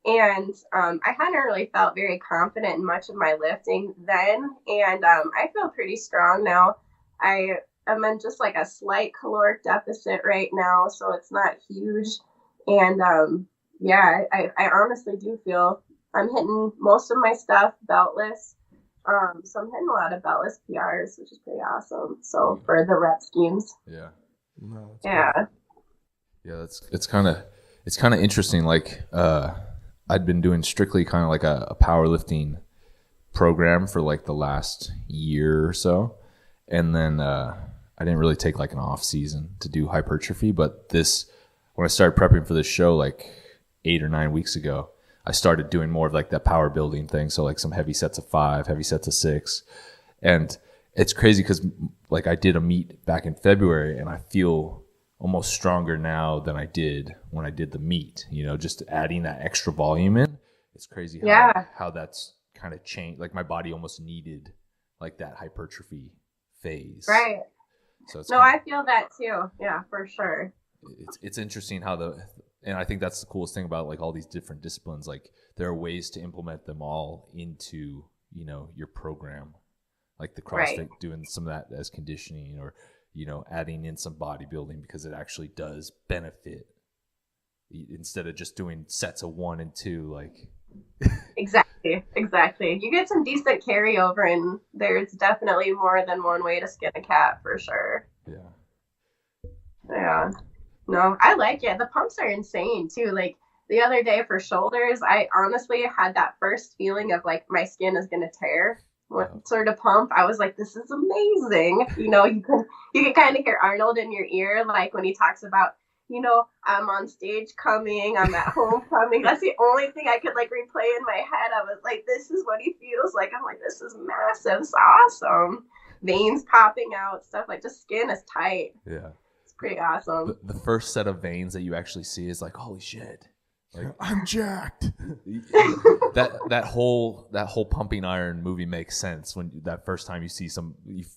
And I hadn't really felt very confident in much of my lifting then. And I feel pretty strong now. I'm in just like a slight caloric deficit right now, so it's not huge. And yeah, I honestly do feel I'm hitting most of my stuff beltless. So I'm hitting a lot of beltless PRs, which is pretty awesome. So for the rep schemes. Yeah. No, yeah. Cool. Yeah, it's kind of interesting. Like I'd been doing strictly kind of like a powerlifting program for like the last year or so. And then I didn't really take like an off season to do hypertrophy. But when I started prepping for this show like 8 or 9 weeks ago, I started doing more of like that power building thing. So like some heavy sets of 5, heavy sets of 6. And it's crazy because like I did a meet back in February and I feel almost stronger now than I did when I did the meet, you know, just adding that extra volume in. It's crazy how that's kind of changed. Like my body almost needed like that hypertrophy phase. Right. So it's I feel that too. Yeah, for sure. It's interesting how and I think that's the coolest thing about like all these different disciplines. Like there are ways to implement them all into, you know, your program, like the CrossFit, right, doing some of that as conditioning, or, you know, adding in some bodybuilding because it actually does benefit instead of just doing sets of 1 and 2. Like exactly. You get some decent carryover, and there's definitely more than one way to skin a cat for sure. Yeah. No, I like it. The pumps are insane too. Like the other day for shoulders, I honestly had that first feeling of like my skin is gonna tear. What sort of pump? I was like, this is amazing. You know, you can kind of hear Arnold in your ear, like when he talks about, you know, I'm on stage coming, I'm at home coming. That's the only thing I could like replay in my head. I was like, this is what he feels like. I'm like, this is massive. It's awesome. Veins popping out, stuff like, just skin is tight. Yeah. It's pretty awesome. The first set of veins that you actually see is like, holy shit. Like, I'm jacked. that whole pumping iron movie makes sense when that first time you see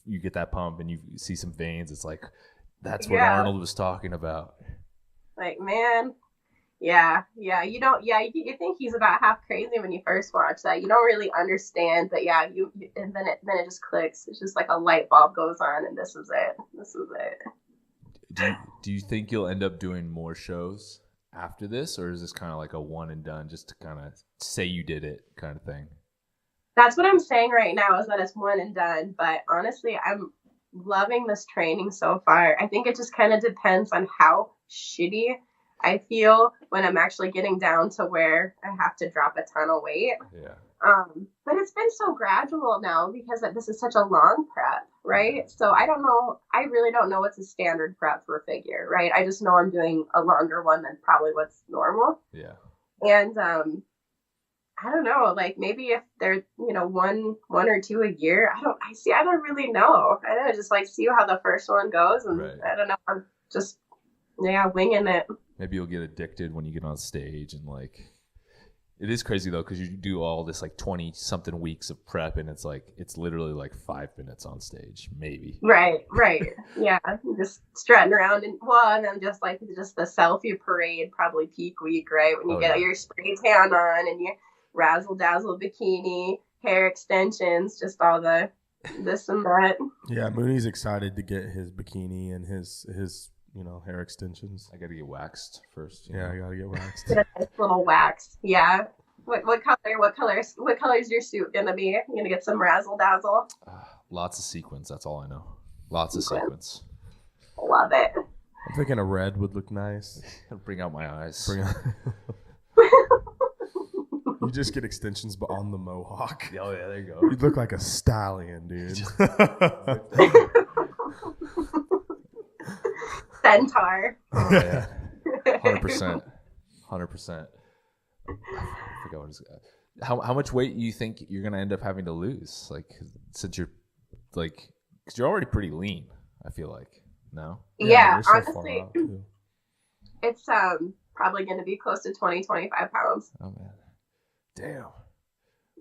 you get that pump and you see some veins. It's like, that's what Arnold was talking about. Like, man, yeah. You don't, you think he's about half crazy when you first watch that. You don't really understand, but yeah, and then it just clicks. It's just like a light bulb goes on, and this is it. Do you think you'll end up doing more shows after this, or is this kind of like a one and done, just to kind of say you did it kind of thing? That's what I'm saying right now, is that it's one and done. But honestly, I'm loving this training so far. I think it just kind of depends on how shitty I feel when I'm actually getting down to where I have to drop a ton of weight. Yeah. But it's been so gradual now because this is such a long prep, right? So I don't know. I really don't know what's a standard prep for figure, right? I just know I'm doing a longer one than probably what's normal. Yeah. And I don't know. Like maybe if they're one or two a year, I don't really know. I don't know, just like see how the first one goes, and right. I don't know. I'm just winging it. Maybe you'll get addicted when you get on stage, and like. It is crazy though, because you do all this like 20 something weeks of prep, and it's literally like 5 minutes on stage, maybe. Right. Yeah, just strutting around, and then just the selfie parade, probably peak week, right? When you get your spray tan on and your razzle dazzle bikini, hair extensions, just all the this and that. Yeah, Mooney's excited to get his bikini and his hair extensions. I gotta get waxed first. I gotta get waxed. Get a nice little wax. Yeah. What color is your suit gonna be? You gonna get some razzle dazzle? Lots of sequins. That's all I know. Lots of sequins. Love it. I'm thinking a red would look nice. Bring out my eyes. You just get extensions, but on the mohawk. Oh yeah, there you go. You'd look like a stallion, dude. Centaur. Oh, yeah. 100%. I forgot what it's. How much weight you think you're gonna end up having to lose? Like, since you're because you're already pretty lean. I feel like no. Yeah, honestly, it's probably gonna be close to 20-25 pounds. Oh man, damn.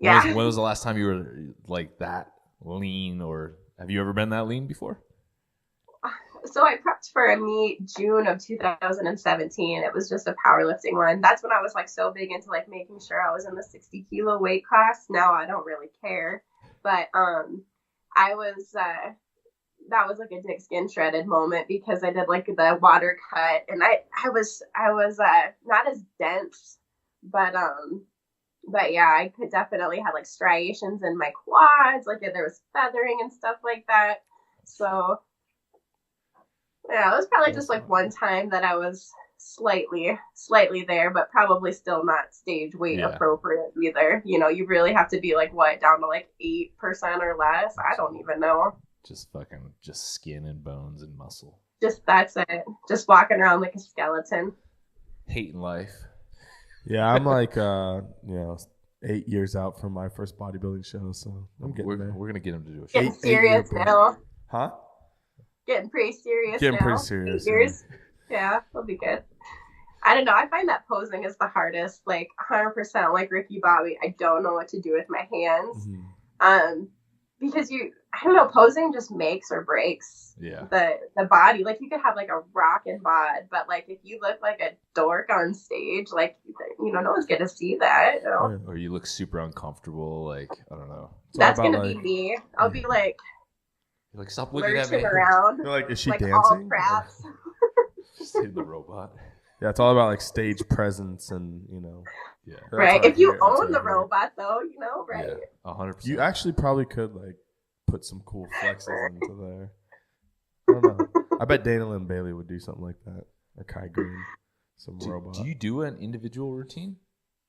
Yeah. When was the last time you were like that lean, or have you ever been that lean before? So I prepped for a meet June of 2017. It was just a powerlifting one. That's when I was like so big into like making sure I was in the 60 kilo weight class. Now I don't really care, but I was that was like a dick skin shredded moment because I did like the water cut, and I was not as dense, but yeah, I could definitely have like striations in my quads, like there was feathering and stuff like that. So yeah, it was probably just like one time that I was slightly there, but probably still not stage weight appropriate either. You really have to be like down to like 8% or less. I don't even know. Just skin and bones and muscle. That's it. Just walking around like a skeleton. Hating life. Yeah, I'm like 8 years out from my first bodybuilding show, so I'm getting there. We're gonna get him to do a show. Getting serious now. Huh? Getting pretty serious. Pretty serious. 8 years. Yeah, that'll be good. I don't know. I find that posing is the hardest. Like 100% like Ricky Bobby. I don't know what to do with my hands. Mm-hmm. Because I don't know, posing just makes or breaks the body. Like you could have like a rockin' bod, but like if you look like a dork on stage, like no one's gonna see that. Or you look super uncomfortable. Like I don't know. That's gonna be me. I'll be like. Like, stop looking at me. Around. You're like, is she like dancing? All craps. Just hitting the robot. Yeah, it's all about like stage presence and Yeah. Right. If you own the robot, though, right? Yeah, 100%. You actually probably could like put some cool flexes into there. I don't know. I bet Dana Lynn Bailey would do something like that. Or Kai Green, robot. Do you do an individual routine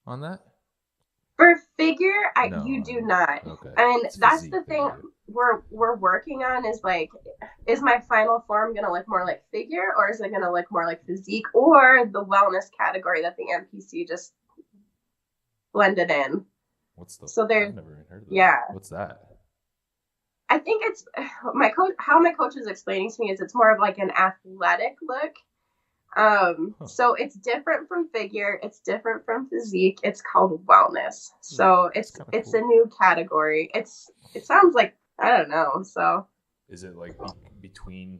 on that? For figure, No. you do not. Okay. And It's that's physique, the thing maybe. we're working on is like, is my final form going to look more like figure, or is it going to look more like physique, or the wellness category that the NPC just blended in? What's the? So there's I've never even heard of that. yeah. What's that? I think it's my coach. How my coach is explaining to me is it's more of like an athletic look. So it's different from figure. It's different from physique. It's called wellness. So it's cool. a new category. It sounds like, I don't know. So is it like between?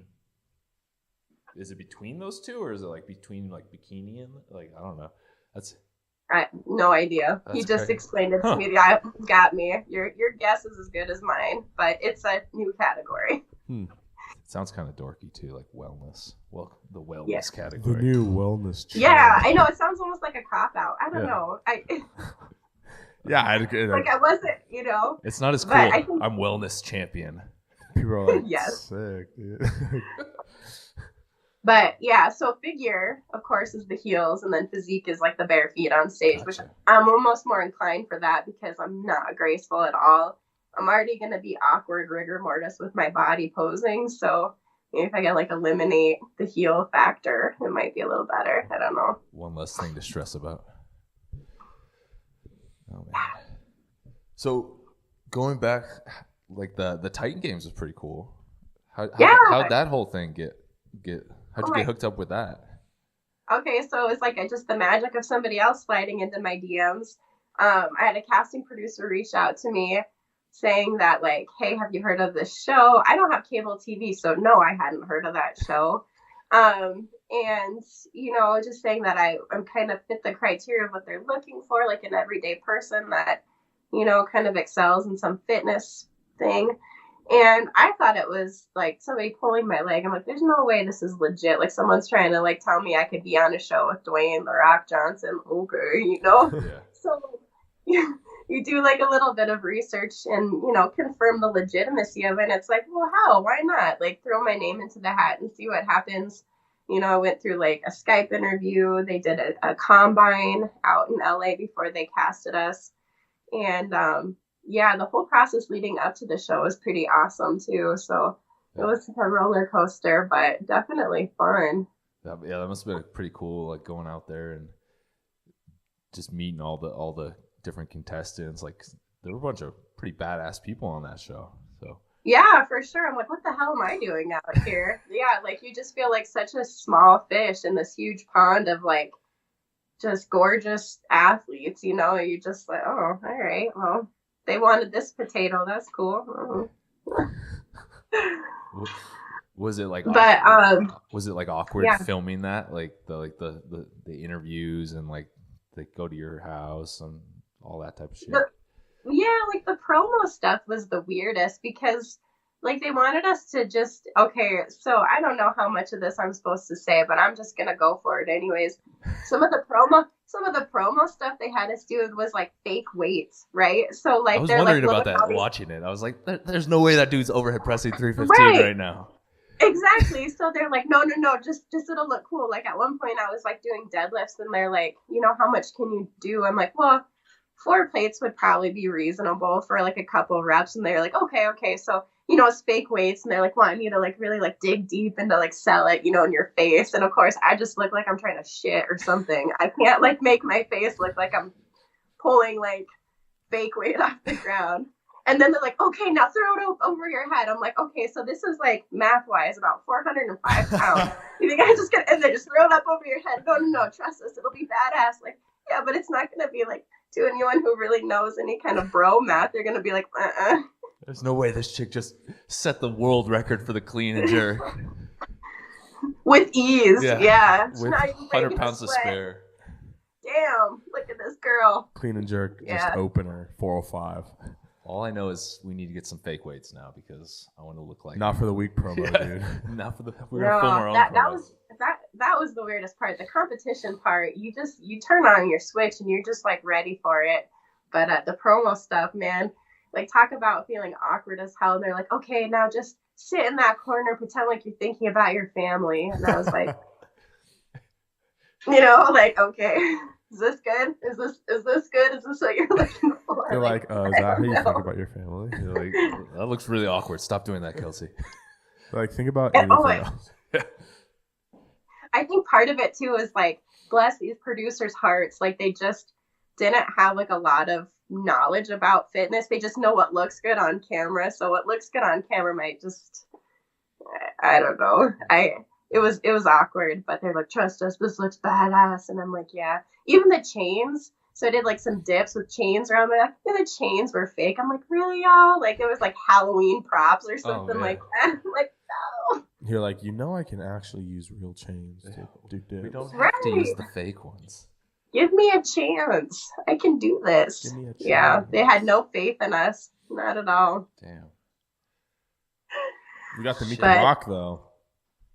Is it between those two, or is it like between like bikini and like I don't know? I have no idea. He just explained it to me. Yeah, got me. Your guess is as good as mine, but it's a new category. It sounds kind of dorky too, like wellness. Well, the wellness The category. new wellness. Yeah, I know. It sounds almost like a cop out. I don't know. Yeah, I wasn't, It's not as cool. But I think- I'm wellness champion. people are like, Yes. sick, dude. But yeah, so figure, of course, is the heels, and then physique is like the bare feet on stage, which Gotcha. I'm almost more inclined for that because I'm not graceful at all. I'm already going to be awkward rigor mortis with my body posing. So maybe if I can like eliminate the heel factor, it might be a little better. I don't know. One less thing to stress about. Oh man. So going back, like the Titan games was pretty cool. How'd that whole thing get? How'd you get hooked up with that? Okay, so it's like just the magic of somebody else sliding into my DMs. I had a casting producer reach out to me saying that, like, hey, have you heard of this show? I don't have cable TV, so no, I hadn't heard of that show. And, just saying that I'm kind of fit the criteria of what they're looking for, like an everyday person that, kind of excels in some fitness thing. And I thought it was like somebody pulling my leg. I'm like, there's no way this is legit. Like someone's trying to like tell me I could be on a show with Dwayne The Rock Johnson. Okay, Yeah. So you do like a little bit of research and, confirm the legitimacy of it. And it's like, well, how? Why not? Like throw my name into the hat and see what happens. I went through like a Skype interview. They did a combine out in LA before they casted us. And, the whole process leading up to the show was pretty awesome too. So it was a roller coaster, but definitely fun. That must have been pretty cool, like going out there and just meeting all the different contestants. Like there were a bunch of pretty badass people on that show. So yeah, for sure. I'm like, what the hell am I doing out here? Yeah, like you just feel like such a small fish in this huge pond of like just gorgeous athletes. You just like, oh, all right, well. They wanted this potato. That's cool. Was it like? But was it like awkward yeah. filming that? Like the interviews and like they go to your house and all that type of shit. Like the promo stuff was the weirdest because like they wanted us to just so I don't know how much of this I'm supposed to say, but I'm just gonna go for it anyways. Some of the promo stuff they had us do was like fake weights, right? So like I was they're wondering like, about that watching it. I was like, there's no way that dude's overhead pressing 315 right now. Exactly. So they're like, no, just it'll look cool. Like at one point I was like doing deadlifts and they're like, how much can you do? I'm like, well, 4 plates would probably be reasonable for like a couple reps. And they're like, okay. So, it's fake weights and they're like wanting you to like really like dig deep and to like sell it, in your face. And of course I just look like I'm trying to shit or something. I can't like make my face look like I'm pulling like fake weight off the ground. And then they're like, okay, now throw it over your head. I'm like, okay, so this is like math-wise about 405 pounds. You think I just get, and they just throw it up over your head? No, trust us, it'll be badass. Like, yeah, but it's not going to be like to anyone who really knows any kind of bro math. They're going to be like, There's no way this chick just set the world record for the clean and jerk. With ease, yeah. With 100 pounds to spare. Damn, look at this girl. Clean and jerk, just opener, 405. All I know is we need to get some fake weights now because I want to look like. Not for the week promo, dude. Not for the. We're gonna film our own promo. That was the weirdest part. The competition part, you turn on your switch and you're just like ready for it. But the promo stuff, man, like talk about feeling awkward as hell. And they're like, okay, now just sit in that corner, pretend like you're thinking about your family. And I was like, like, okay, is this good? Is this good? Is this what you're looking for? You're like, is that how you think about your family? You're like, that looks really awkward. Stop doing that, Kelsey. Like, think about anything else. I think part of it too is like, bless these producers' hearts. Like they just didn't have like a lot of knowledge about fitness. They just know what looks good on camera. So what looks good on camera might just, I don't know. It was awkward, but they're like, trust us, this looks badass. And I'm like, yeah. Even the chains. So I did like some dips with chains around my neck. Yeah, the chains were fake. I'm like, really, y'all? Like it was like Halloween props or something like that. I'm like, no. You're like, I can actually use real chains to do dips. We don't have to use the fake ones. Give me a chance. I can do this. Give me a chance. Yeah, they had no faith in us. Not at all. Damn. We got to meet The Rock, though.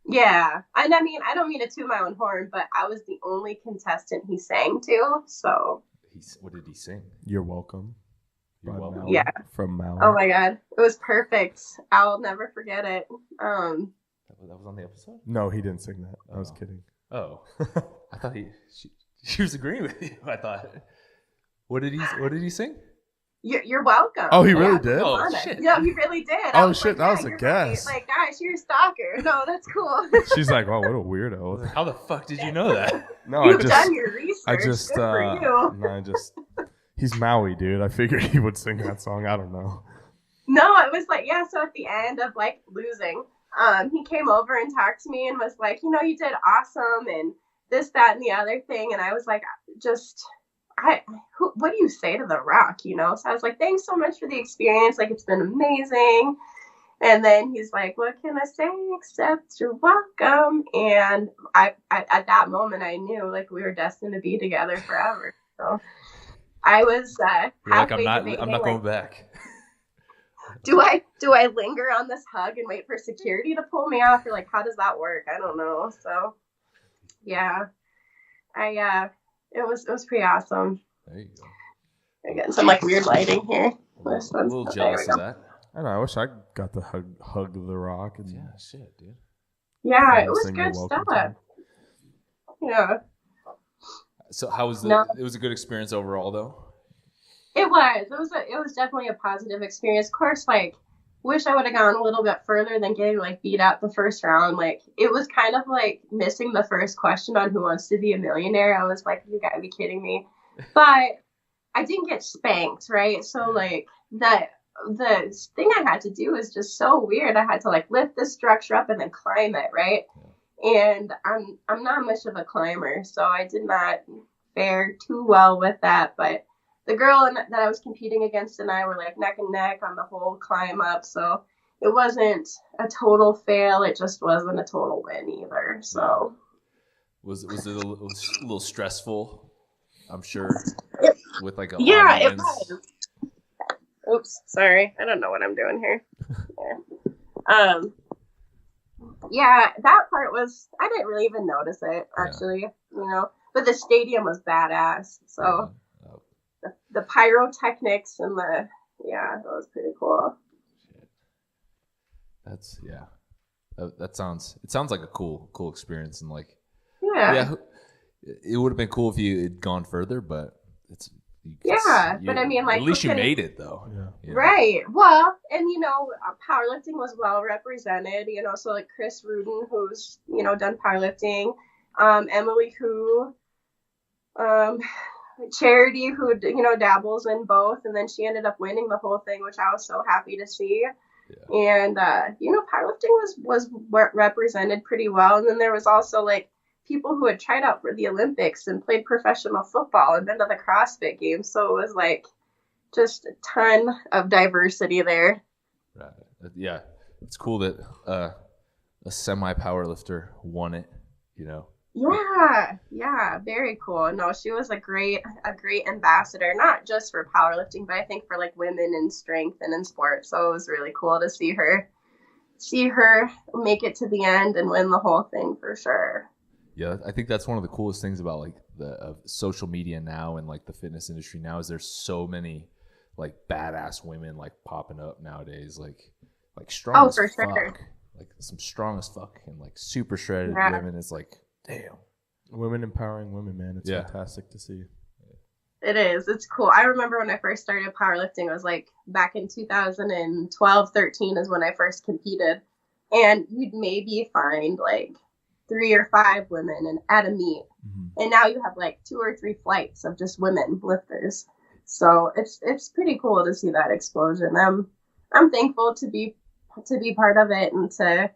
Yeah. And I mean, I don't mean to toot my own horn, but I was the only contestant he sang to, so. What did he sing? You're welcome. You're welcome. Maui, yeah. From Maui. Oh my God. It was perfect. I'll never forget it. That was on the episode? No, he didn't sing that. I was kidding. Oh. I thought she was agreeing with you. I thought. What did he sing? You're welcome. Oh, he really did? Oh, shit. Yeah, he really did. Oh, shit, that was a you're guess. Right. Like, gosh, you're a stalker. No, that's cool. She's like, oh, what a weirdo. How the fuck did you know that? No, You've done your research. Good for you. No, he's Maui, dude. I figured he would sing that song. I don't know. No, it was like, yeah, so at the end of like losing, he came over and talked to me and was like, you did awesome and this, that, and the other thing. And I was like, what do you say to The Rock, So I was like, thanks so much for the experience. Like, it's been amazing. And then he's like, what can I say except you're welcome? And I at that moment, I knew like we were destined to be together forever. So I was like, I'm not going back. Do I linger on this hug and wait for security to pull me off, or like how does that work? I don't know. So yeah, it was pretty awesome. There you go. I'm getting some like weird lighting here. I'm a little jealous of that. I know. I wish I got to hug The Rock. And yeah, shit, dude. Yeah, it was good stuff. Yeah. So how was it was a good experience overall, though? It was definitely a positive experience. Of course, like, wish I would have gone a little bit further than getting like beat out the first round. Like, it was kind of like missing the first question on Who Wants to Be a Millionaire. I was like, you gotta be kidding me. But I didn't get spanked, right? So like the thing I had to do was just so weird. I had to like lift this structure up and then climb it, right? And I'm not much of a climber, so I did not fare too well with that. But the girl that I was competing against and I were like neck and neck on the whole climb up, so it wasn't a total fail. It just wasn't a total win either. So was it a little stressful? I'm sure with like a it was. Oops, sorry. I don't know what I'm doing here. Yeah, that part was, I didn't really even notice it, actually, but the stadium was badass. So the pyrotechnics and that was pretty cool. That's, it sounds like a cool experience. And like, it would have been cool if you had gone further, but but I mean, like, at least you made it though. Yeah. Right. Well, and powerlifting was well represented. So like Chris Rudin, who's done powerlifting, Emily who, Charity who dabbles in both, and then she ended up winning the whole thing, which I was so happy to see. Yeah. And powerlifting was represented pretty well, and then there was also like people who had tried out for the Olympics and played professional football and been to the CrossFit Games. So it was like just a ton of diversity there. Right. Yeah. It's cool that a semi-powerlifter won it, Yeah. Very cool. No, she was a great ambassador, not just for powerlifting, but I think for like women in strength and in sport. So it was really cool to see her make it to the end and win the whole thing for sure. Yeah, I think that's one of the coolest things about like the social media now and like the fitness industry now is there's so many like badass women like popping up nowadays, like strong as fuck, sure. Like some strong as fuck and like super shredded women. It's like, damn, women empowering women, man. It's fantastic to see. It is. It's cool. I remember when I first started powerlifting, it was like back in 2012, 13 is when I first competed, and you'd maybe find like 3 or 5 women at a meet. Mm-hmm. And now you have like 2 or 3 flights of just women lifters. So it's pretty cool to see that explosion. I'm thankful to be part of it and to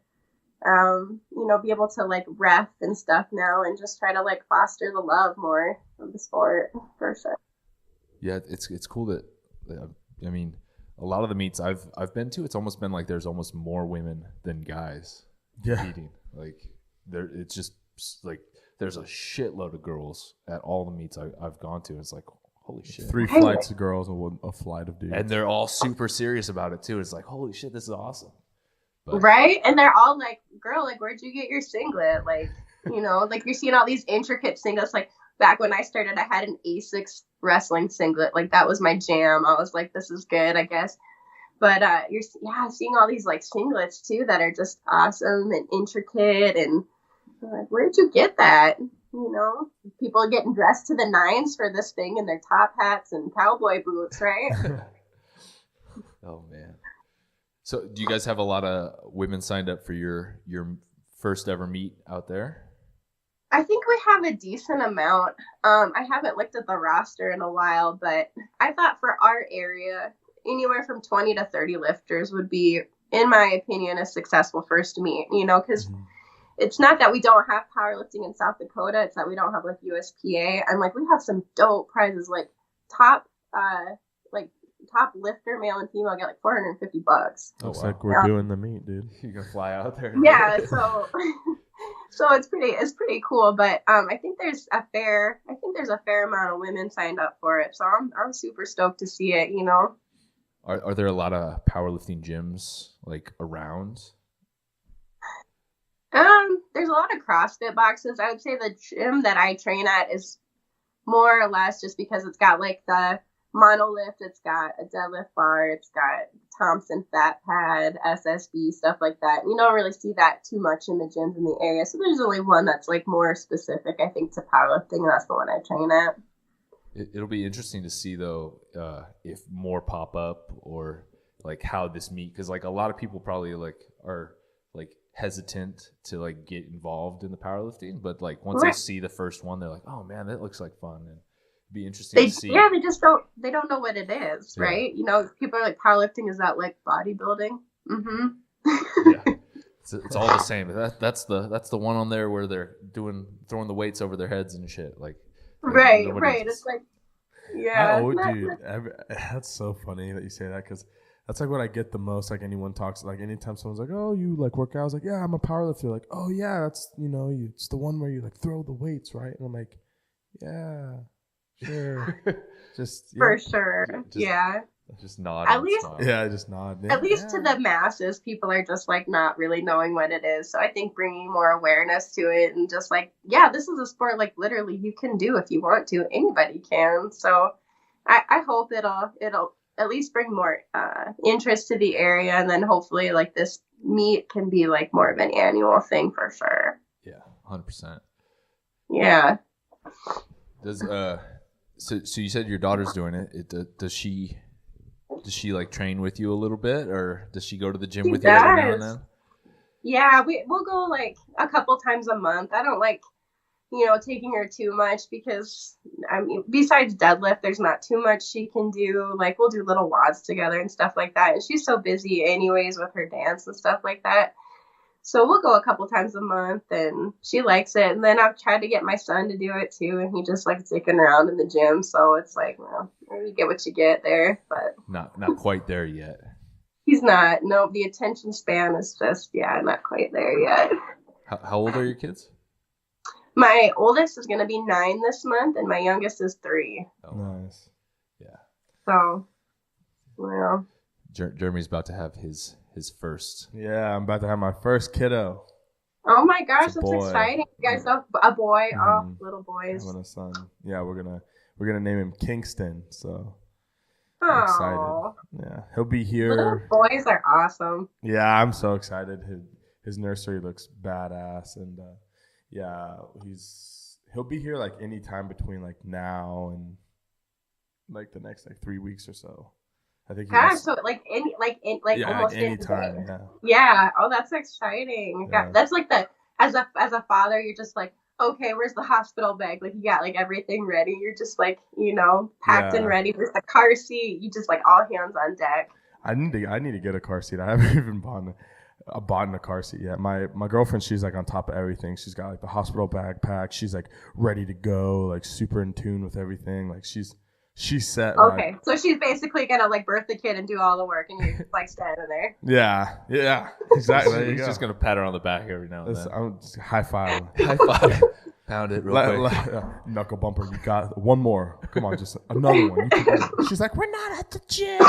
be able to like ref and stuff now and just try to like foster the love more of the sport for sure. Yeah, it's cool that I mean, a lot of the meets I've been to, it's almost been like there's almost more women than guys competing. Like it's just like there's a shitload of girls at all the meets I've gone to. It's like, holy shit. 3 flights of girls and a flight of dudes. And they're all super serious about it too. It's like, holy shit, this is awesome. But, right? And they're all like, girl, like, where'd you get your singlet? Like, like you're seeing all these intricate singlets. Like back when I started, I had an Asics wrestling singlet. Like that was my jam. I was like, this is good, I guess. But you're seeing all these like singlets too that are just awesome and intricate. And like, where'd you get that? People are getting dressed to the nines for this thing in their top hats and cowboy boots, right? Oh man. So do you guys have a lot of women signed up for your first ever meet out there? I think we have a decent amount. I haven't looked at the roster in a while, but I thought for our area, anywhere from 20 to 30 lifters would be, in my opinion, a successful first meet, because it's not that we don't have powerlifting in South Dakota. It's that we don't have like USPA. And like, we have some dope prizes, like top lifter, male and female, get like $450. Looks like we're doing the meet, dude. You can fly out there. Yeah. So it's pretty cool. But I think there's a fair amount of women signed up for it. So I'm super stoked to see it, Are there a lot of powerlifting gyms like around? There's a lot of CrossFit boxes. I would say the gym that I train at is more or less just because it's got like the monolift, it's got a deadlift bar, it's got Thompson fat pad, SSB, stuff like that. You don't really see that too much in the gyms in the area. So there's only one that's like more specific, I think, to powerlifting, and that's the one I train at. It'll be interesting to see though if more pop up or like how this meet, because like a lot of people probably like are like hesitant to like get involved in the powerlifting, but like once they see the first one, they're like, oh man, that looks like fun, and it'd be interesting to see. Yeah, they don't know what it is, right? People are like, powerlifting, is that like bodybuilding? Yeah, it's all the same. That's the one on there where they're throwing the weights over their heads and shit, like right. It's like, yeah. Dude, that's so funny that you say that, because that's like what I get the most. Like anyone talks, like anytime someone's like, "Oh, you like work out?" I was like, "Yeah, I'm a powerlifter." Like, "Oh yeah, that's it's the one where you like throw the weights, right?" And I'm like, "Yeah, sure, just for sure, yeah." Just nod. At least, I just nod. Yeah, at least to the masses, people are just like not really knowing what it is. So I think bringing more awareness to it and just like, yeah, this is a sport like literally you can do if you want to. Anybody can. So I hope it'll at least bring more interest to the area, and then hopefully like this meet can be like more of an annual thing for sure. Yeah, 100%. Yeah. Does so you said your daughter's doing it. Does she like train with you a little bit, or does she go to the gym with you every now and then? Yeah, we'll go like a couple times a month. I don't like taking her too much, because besides deadlift, there's not too much she can do. Like we'll do little WODs together and stuff like that. And she's so busy anyways with her dance and stuff like that. So we'll go a couple times a month, and she likes it. And then I've tried to get my son to do it too, and he just likes dicking around in the gym. So it's like, well, you get what you get there, but not quite there yet. He's not. No, the attention span is just not quite there yet. How old are your kids? My oldest is going to be 9 this month, and my youngest is 3. Oh, nice. Yeah. So, well. Jeremy's about to have his first. Yeah, I'm about to have my first kiddo. Oh my gosh, that's exciting! You guys have a boy. Oh, little boys. Having a son. Yeah, we're gonna name him Kingston. So I'm excited. Yeah, he'll be here. Little boys are awesome. Yeah, I'm so excited. His nursery looks badass, and he'll be here like any time between like now and like the next like 3 weeks or so. I think. Gosh, so almost any time. Yeah. Yeah. Oh, that's exciting. Yeah. That's like as a father, you're just like, okay, where's the hospital bag? Like, you got like everything ready. You're just like, you know, packed and ready. There's the car seat. You just like all hands on deck. I need to get a car seat. I haven't even bought a car seat yet. My girlfriend, she's like on top of everything. She's got like the hospital bag packed. She's like ready to go, like super in tune with everything. Like she's set. Okay, so she's basically gonna like birth the kid and do all the work, and you're just like standing there. Yeah, exactly. There you He's go. just gonna pat her on the back every now and then. I'm just high five. High five. Pound it real quick. Knuckle bumper. You got one more. Come on, just another one. You keep going. She's like, we're not at the gym.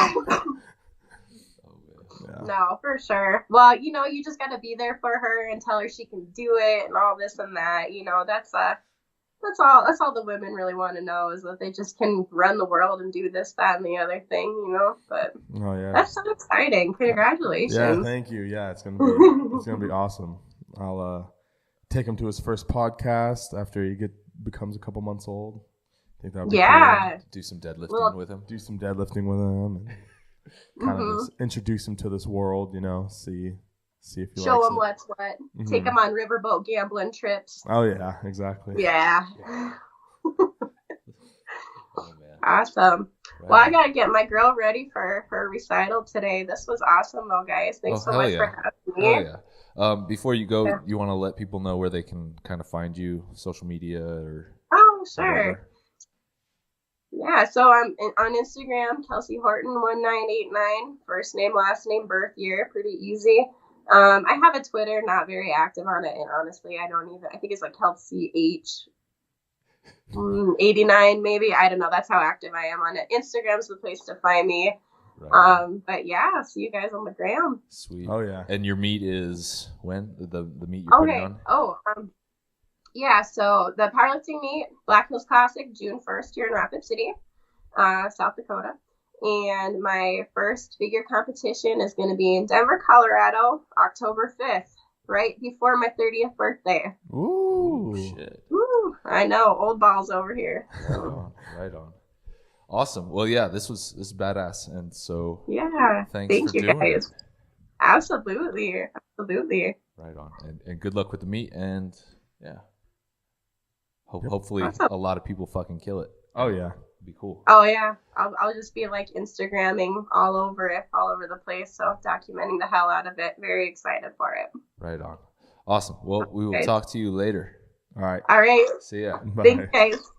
No, for sure. Well, you know, you just got to be there for her and tell her she can do it and all this and that. You know, that's all the women really want to know, is that they just can run the world and do this, that, and the other thing. You know, but that's so exciting. Congratulations. Yeah, thank you. Yeah, it's gonna be awesome. I'll take him to his first podcast after he becomes a couple months old. I think that would be cool. Do some deadlifting with him. Do some deadlifting with him. And kind of just introduce him to this world, you know, see if he show likes him it. what's what. Take him on riverboat gambling trips. Oh yeah, exactly. Yeah. Oh, man. Awesome. Right. Well, I gotta get my girl ready for her recital today. This was awesome though, guys. Thanks so much for having me. Oh yeah. Before you go, you want to let people know where they can kind of find you, social media or? Oh, sure. Whatever. Yeah, so I'm on Instagram, Kelsey Horton 1989, first name, last name, birth year, pretty easy. I have a Twitter, not very active on it, and honestly, I think it's like Kelsey H 89 maybe. I don't know. That's how active I am on it. Instagram's the place to find me. Right. But yeah, see you guys on the gram. Sweet. Oh yeah. And your meet is when? The meet you're putting on? Yeah, so the powerlifting meet, Black Hills Classic, June 1st here in Rapid City, South Dakota. And my first figure competition is going to be in Denver, Colorado, October 5th, right before my 30th birthday. Ooh. Shit. Woo, I know, old balls over here. Right on. Awesome. Well, yeah, this is badass. And so thank you for doing guys. it. Absolutely. Right on. And good luck with the meet. And yeah. Hopefully a lot of people fucking kill it. Oh yeah, it'd be cool. Oh yeah, I'll just be like Instagramming all over the place. So documenting the hell out of it. Very excited for it. Right on. Awesome. Well, we will talk to you later. All right. All right. See ya. Thanks, guys.